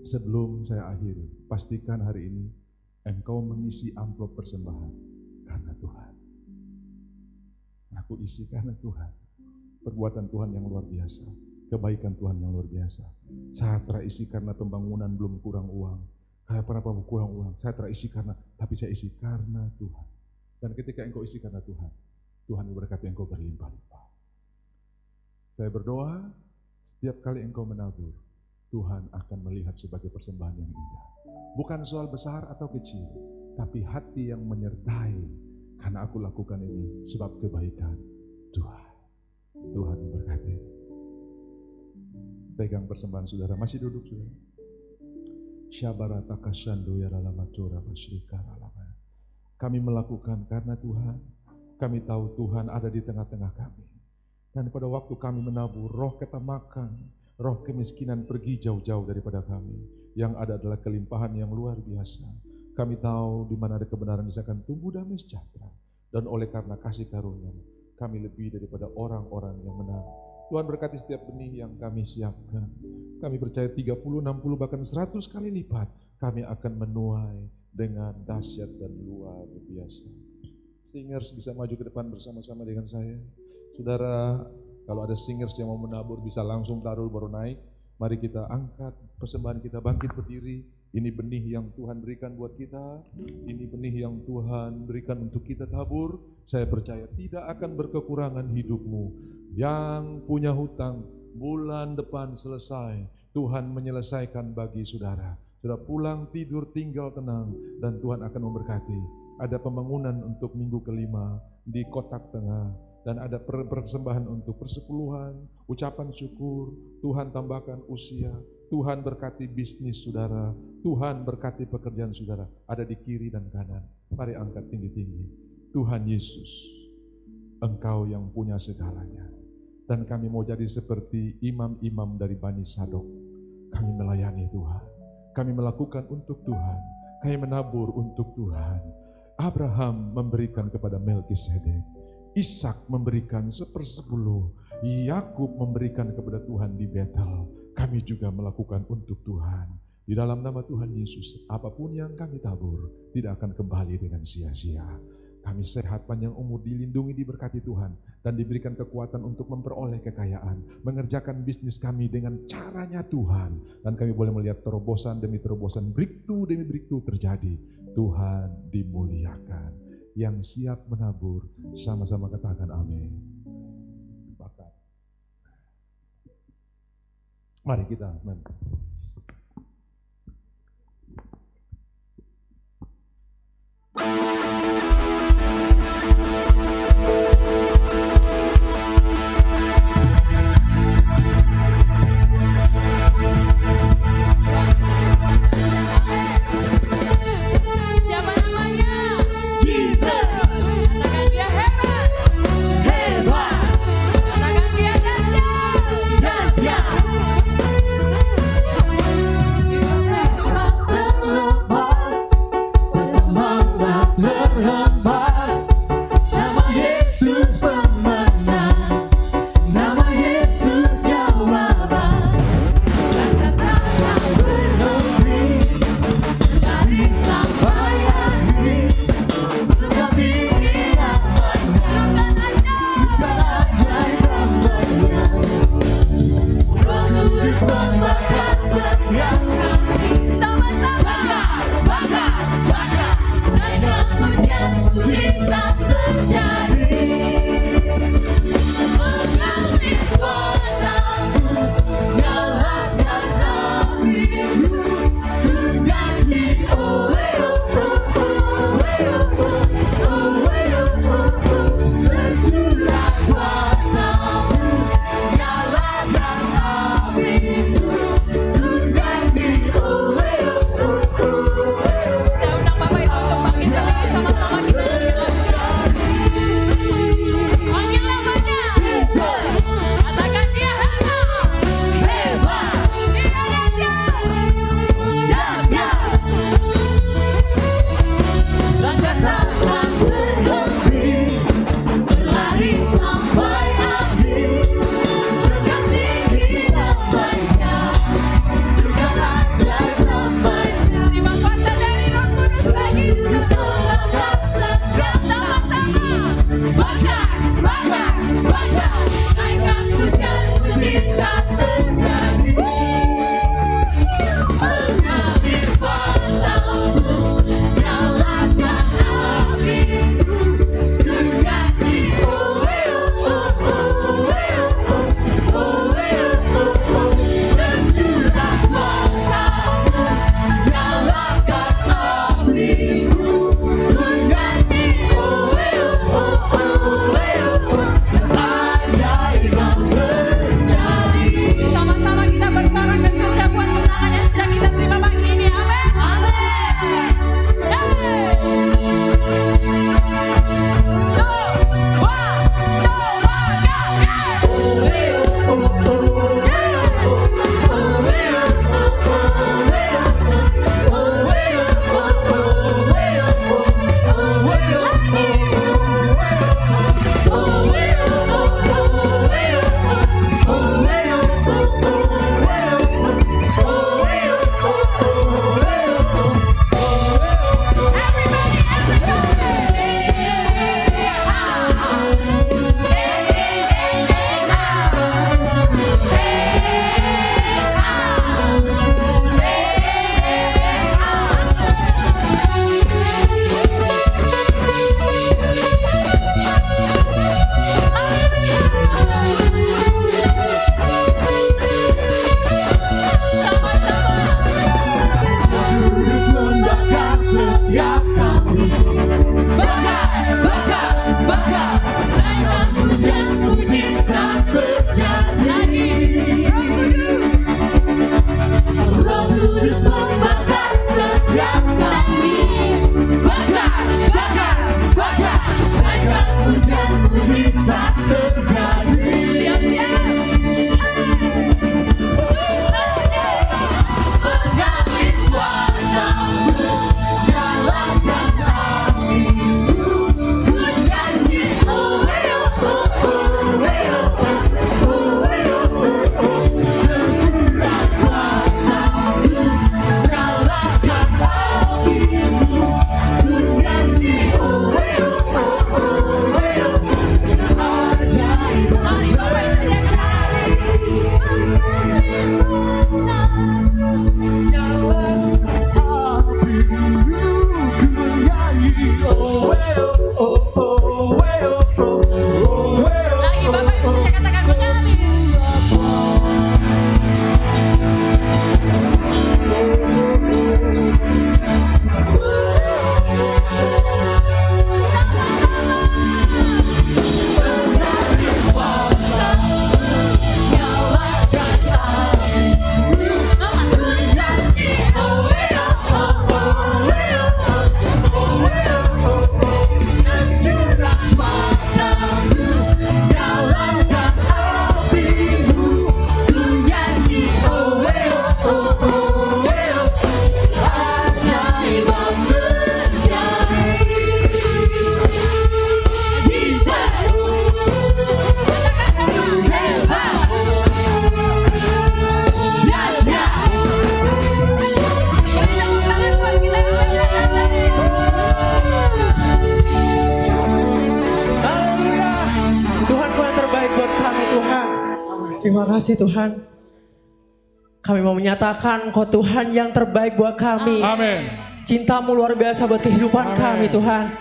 Sebelum saya akhiri, pastikan hari ini engkau mengisi amplop persembahan karena Tuhan. Aku isi karena Tuhan. Perbuatan Tuhan yang luar biasa. Kebaikan Tuhan yang luar biasa. Saya terisi karena pembangunan belum kurang uang. Kayak pernah kurang uang. Saya terisi karena, tapi saya isi karena Tuhan. Dan ketika engkau isi karena Tuhan, Tuhan memberkati engkau berlimpah-limpah. Saya berdoa, setiap kali engkau menabur, Tuhan akan melihat sebagai persembahan yang indah. Bukan soal besar atau kecil, tapi hati yang menyertai. Karena aku lakukan ini sebab kebaikan Tuhan. Tuhan memberkati. Pegang persembahan saudara, masih duduk saudara. Syabarata kasyando ya lalamadora basyrikara lama. Kami melakukan karena Tuhan. Kami tahu Tuhan ada di tengah-tengah kami. Dan pada waktu kami menabur, roh ketamakan, roh kemiskinan pergi jauh-jauh daripada kami. Yang ada adalah kelimpahan yang luar biasa. Kami tahu di mana ada kebenaran bisa akan tumbuh damai sejahtera. Dan oleh karena kasih karunia, kami lebih daripada orang-orang yang menang. Tuhan berkati setiap benih yang kami siapkan. Kami percaya 30, 60, bahkan 100 kali lipat kami akan menuai dengan dahsyat dan luar biasa. Singers bisa maju ke depan bersama-sama dengan saya. Saudara, kalau ada singers yang mau menabur bisa langsung taruh baru naik. Mari kita angkat persembahan kita, bangkit berdiri. Ini benih yang Tuhan berikan buat kita. Ini benih yang Tuhan berikan untuk kita tabur. Saya percaya tidak akan berkekurangan hidupmu. Yang punya hutang, bulan depan selesai. Tuhan menyelesaikan bagi saudara. Saudara pulang tidur tinggal tenang. Dan Tuhan akan memberkati. Ada pembangunan untuk minggu kelima di kotak tengah. Dan ada persembahan untuk persepuluhan, ucapan syukur. Tuhan tambahkan usia. Tuhan berkati bisnis saudara. Tuhan berkati pekerjaan saudara. Ada di kiri dan kanan. Mari angkat tinggi-tinggi. Tuhan Yesus, Engkau yang punya segalanya. Dan kami mau jadi seperti imam-imam dari Bani Sadok. Kami melayani Tuhan. Kami melakukan untuk Tuhan. Kami menabur untuk Tuhan. Abraham memberikan kepada Melkisedek. Ishak memberikan 1/10. Yakub memberikan kepada Tuhan di Betel. Kami juga melakukan untuk Tuhan. Di dalam nama Tuhan Yesus, apapun yang kami tabur tidak akan kembali dengan sia-sia. Kami sehat, panjang umur, dilindungi, diberkati Tuhan, dan diberikan kekuatan untuk memperoleh kekayaan, mengerjakan bisnis kami dengan caranya Tuhan, dan kami boleh melihat terobosan demi terobosan, breakthrough demi breakthrough terjadi. Tuhan dimuliakan. Yang siap menabur, sama-sama katakan amin. Mari kita amin. Siapa namanya? Jesus, Katakan dia hebat. hebat, Katakan dia dahsyat. dahsyat. membakar setiap kami. Sama-sama bakar, bakar, naikkan pujian, mujizat terjadi. Mengalir kuasa-Mu, nyalakan apimu, bernyanyi oh oh oh oh oh oh oh oh. Tercurah kuasa-Mu, nyalakan apimu, bernyanyi oh oh oh oh. Saya undang Bapak Ibu untuk bangkit berdiri sama-sama kita nyanyi lagu. Panggil namanya. Katakan dia hebat. Hebat, Dia dahsyat. dahsyat. Langkah takkan berhenti, berlari sampai akhir. Sudah tinggi namanya, sudah ajaib namanya. Terima kuasa dari Roh Kudus bagi kita semua. Bakar setiap Sama-sama. bakar, bakar, bakar. Naikkan pujian, mujizat terjadi. Mengalir kuasa-Mu, nyalakan apimu, bernyanyi oh oh oh oh oh oh oh. Tercurah kuasa-Mu, nyalakan apimu, bernyanyi oh oh oh oh. Keajaiban terjadi. Sama-sama kita bersorak ke surga buat kemenangan yang sedang kita terima pagi ini. Amin. Amin. Hey. Kudus membakar setiap kami. Bakar, bakar, bakar. Naikkan pujian, mujizat terjadi. Roh Kudus membakar setiap kami. Bakar, bakar, bakar. Naikkan pujian, mujizat terjadi. Mengalir kuasa-Mu, nyalakan apimu, bernyanyi oh oh oh oh oh. Tercurah kuasa-Mu, nyalakan apimu, bernyanyi oh oh oh oh. Keajaiban Lagi Bapak Ibu saja katakan mengalir. Terima kasih Tuhan. Kami mau menyatakan Engkau Tuhan yang terbaik buat kami. Amin. Cintamu luar biasa buat kehidupan kami Tuhan.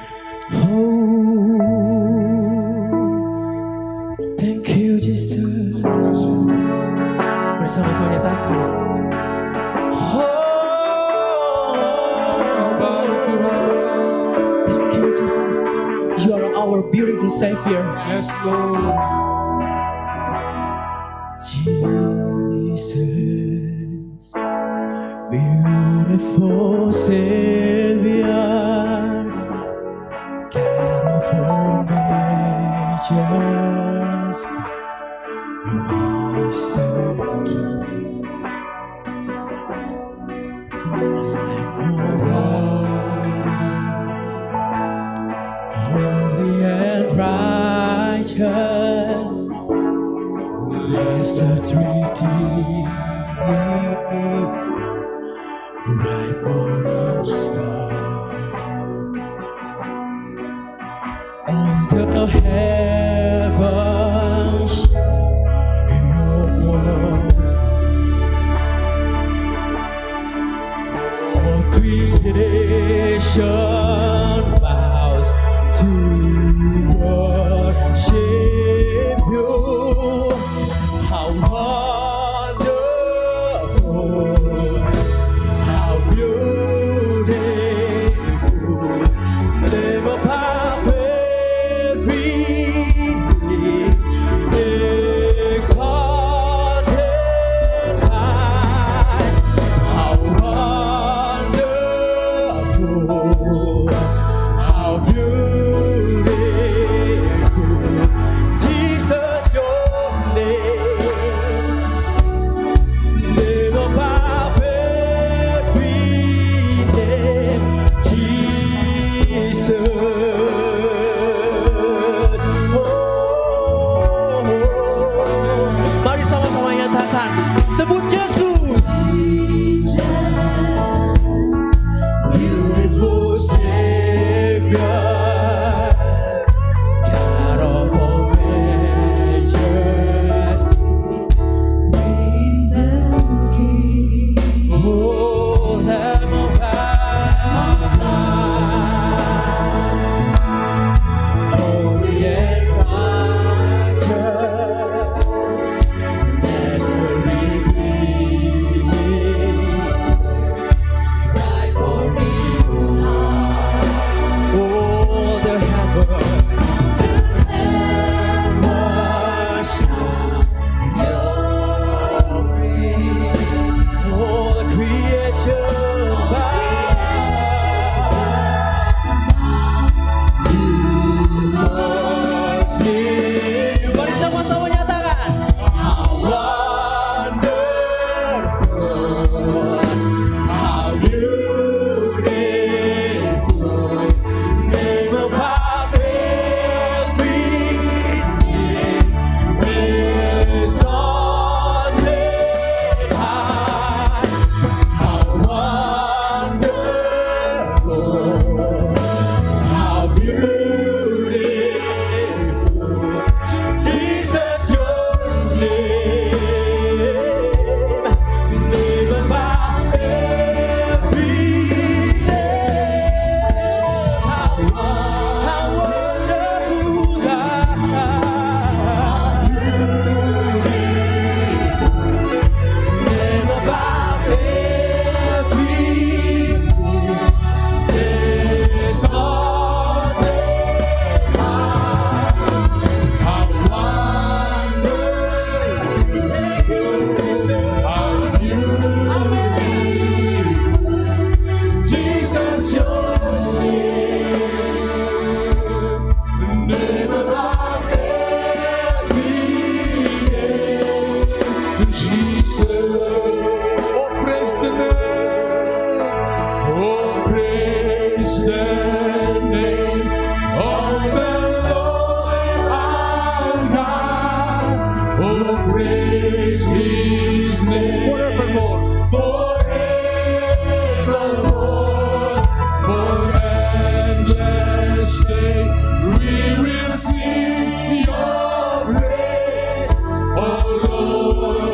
Oh, thank you Jesus. Bersama-sama nyatakan. Kau baik Tuhan. Thank you Jesus. You are our beautiful Savior. Yes Lord. Jesus, beautiful Savior, God of all majesty, risen King, holy and righteous. Blessed Redeemer, bright morning star. All the heavens shine your voice. All creation bows to worship you. How wonderful, how beautiful, name above every name, exalted high. How wonderful, how beautiful, Jesus your name above every name, Jesus. Mari sama-sama nyatakan, sebut Yesus. Beautiful Savior, God of all majesty. Oh, Lamb of God, holy and righteous, blessed Redeemer, bright morning star. Oh, the heavens shine your praise. All creation bows to worship. Mari sama-sama nyatakan. How wonderful, how beautiful, name above every name, exalted high. How wonderful, how beautiful, Jesus your name above every name. How wonderful God, name above every name, exalted high. How wonderful, how beautiful, Jesus your name above every name, Jesus. Oh, praise the name. Oh, praise the name of the Lord our God. Oh, praise His name forevermore, forevermore, for endless day we will sing Your praise. Oh Lord,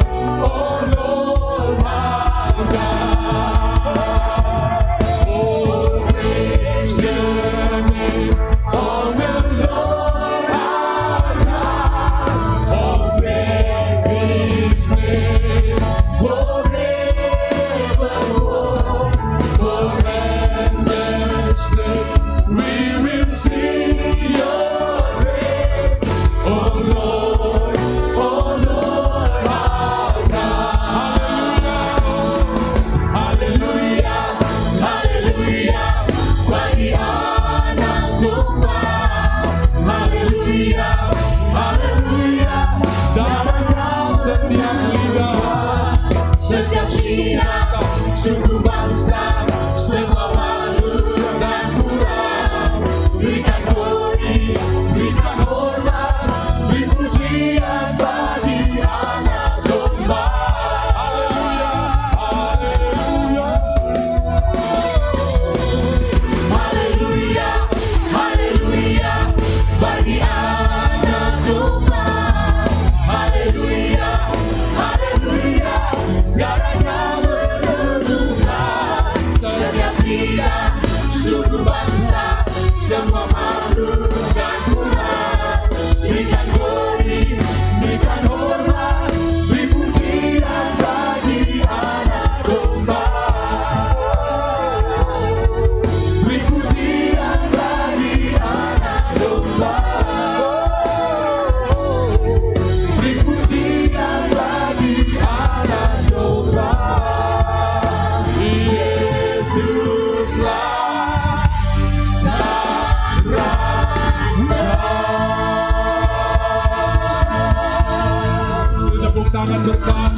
tangan berkat,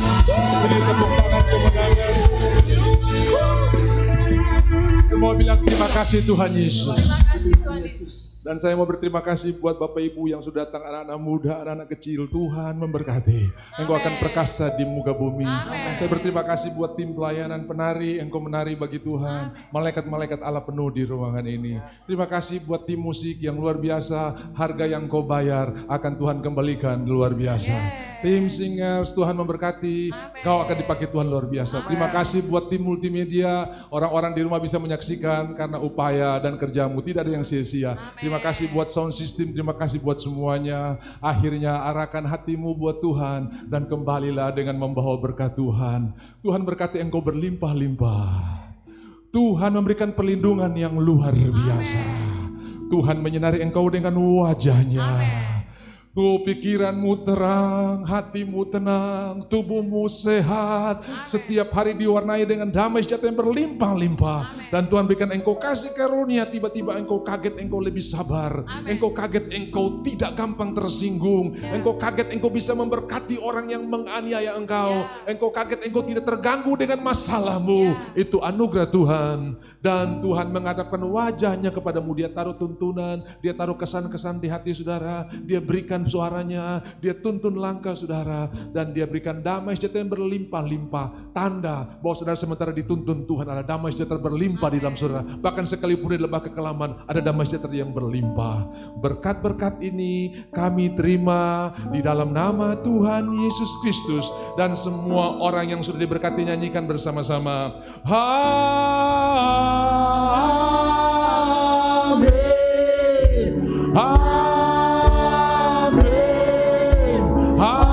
beri tepuk tangan kemenangan. Semua bilang terima kasih Tuhan Yesus. Terima kasih Tuhan Yesus. Dan saya mau berterima kasih buat Bapak Ibu yang sudah datang, anak-anak muda, anak-anak kecil. Tuhan memberkati. Engkau akan perkasa di muka bumi. Amen. Saya berterima kasih buat tim pelayanan penari. Engkau menari bagi Tuhan. Malaikat-malaikat Allah penuh di ruangan ini. Terima kasih buat tim musik yang luar biasa. Harga yang kau bayar akan Tuhan kembalikan luar biasa. Tim singers, Tuhan memberkati. Kau akan dipakai Tuhan luar biasa. Terima kasih buat tim multimedia. Orang-orang di rumah bisa menyaksikan karena upaya dan kerjamu. Tidak ada yang sia-sia. Terima kasih buat sound system, terima kasih buat semuanya. Akhirnya arahkan hatimu buat Tuhan dan kembalilah dengan membawa berkat Tuhan. Tuhan berkati engkau berlimpah-limpah. Tuhan memberikan perlindungan yang luar biasa. Tuhan menyinari engkau dengan wajahnya. Pikiranmu terang, hatimu tenang, tubuhmu sehat. Setiap hari diwarnai dengan damai sejahtera yang berlimpah-limpah. Dan Tuhan berikan engkau kasih karunia. Tiba-tiba engkau kaget, engkau lebih sabar. Engkau kaget, engkau tidak gampang tersinggung. Engkau kaget, engkau bisa memberkati orang yang menganiaya engkau. Engkau kaget, engkau tidak terganggu dengan masalahmu. Itu anugerah Tuhan. Dan Tuhan menghadapkan wajahnya kepadamu. Dia taruh tuntunan, dia taruh kesan-kesan di hati saudara. Dia berikan suaranya, dia tuntun langkah saudara. Dan dia berikan damai sejahtera yang berlimpah-limpah. Tanda bahwa saudara sementara dituntun Tuhan ada damai sejahtera berlimpah di dalam saudara. Bahkan sekalipun di lembah kekelaman ada damai sejahtera yang berlimpah. Berkat-berkat ini kami terima di dalam nama Tuhan Yesus Kristus. Dan semua orang yang sudah diberkati nyanyikan bersama-sama. Amin. Amin. Amin.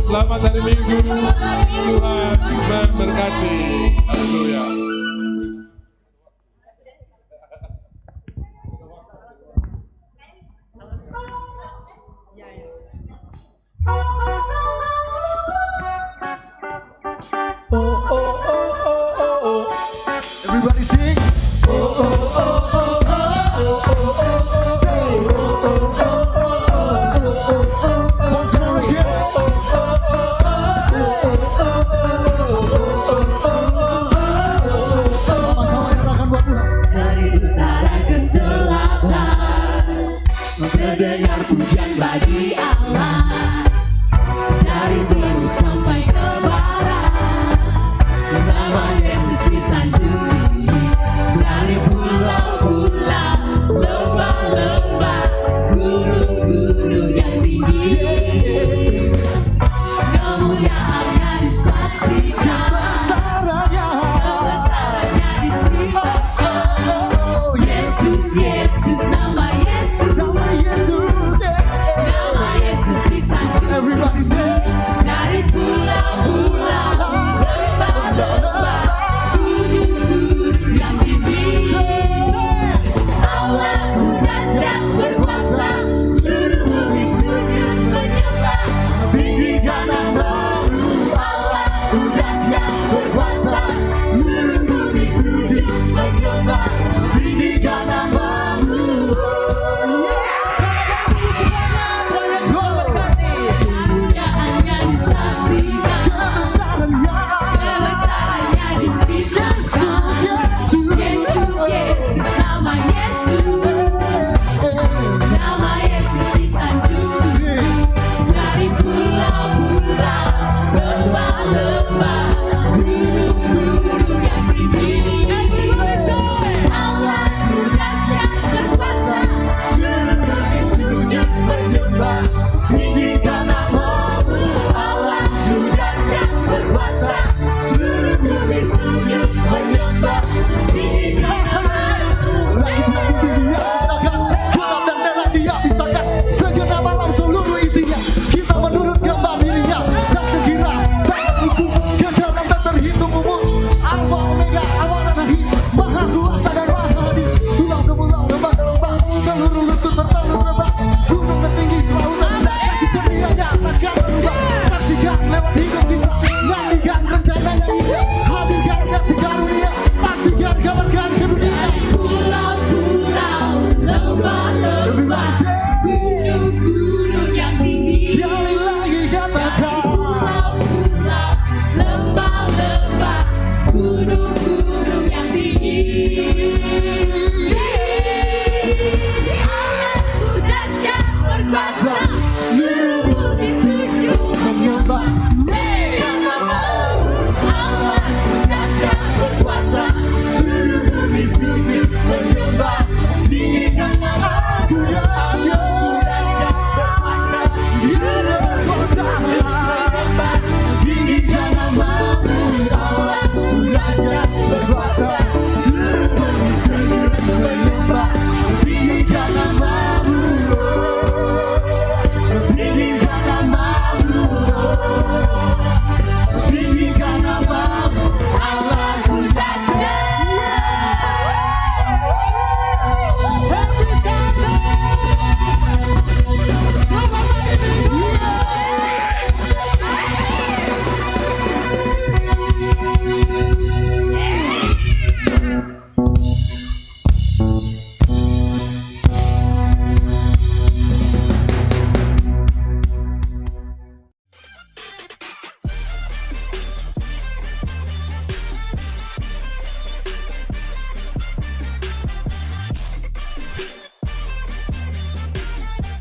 Selamat hari Minggu, Tuhan memberkati. Haleluya. Everybody sing. Once more again. Sama-sama nyerahkan buat Tuhan. Dari utara ke selatan, terdengar pujian bagi Allah.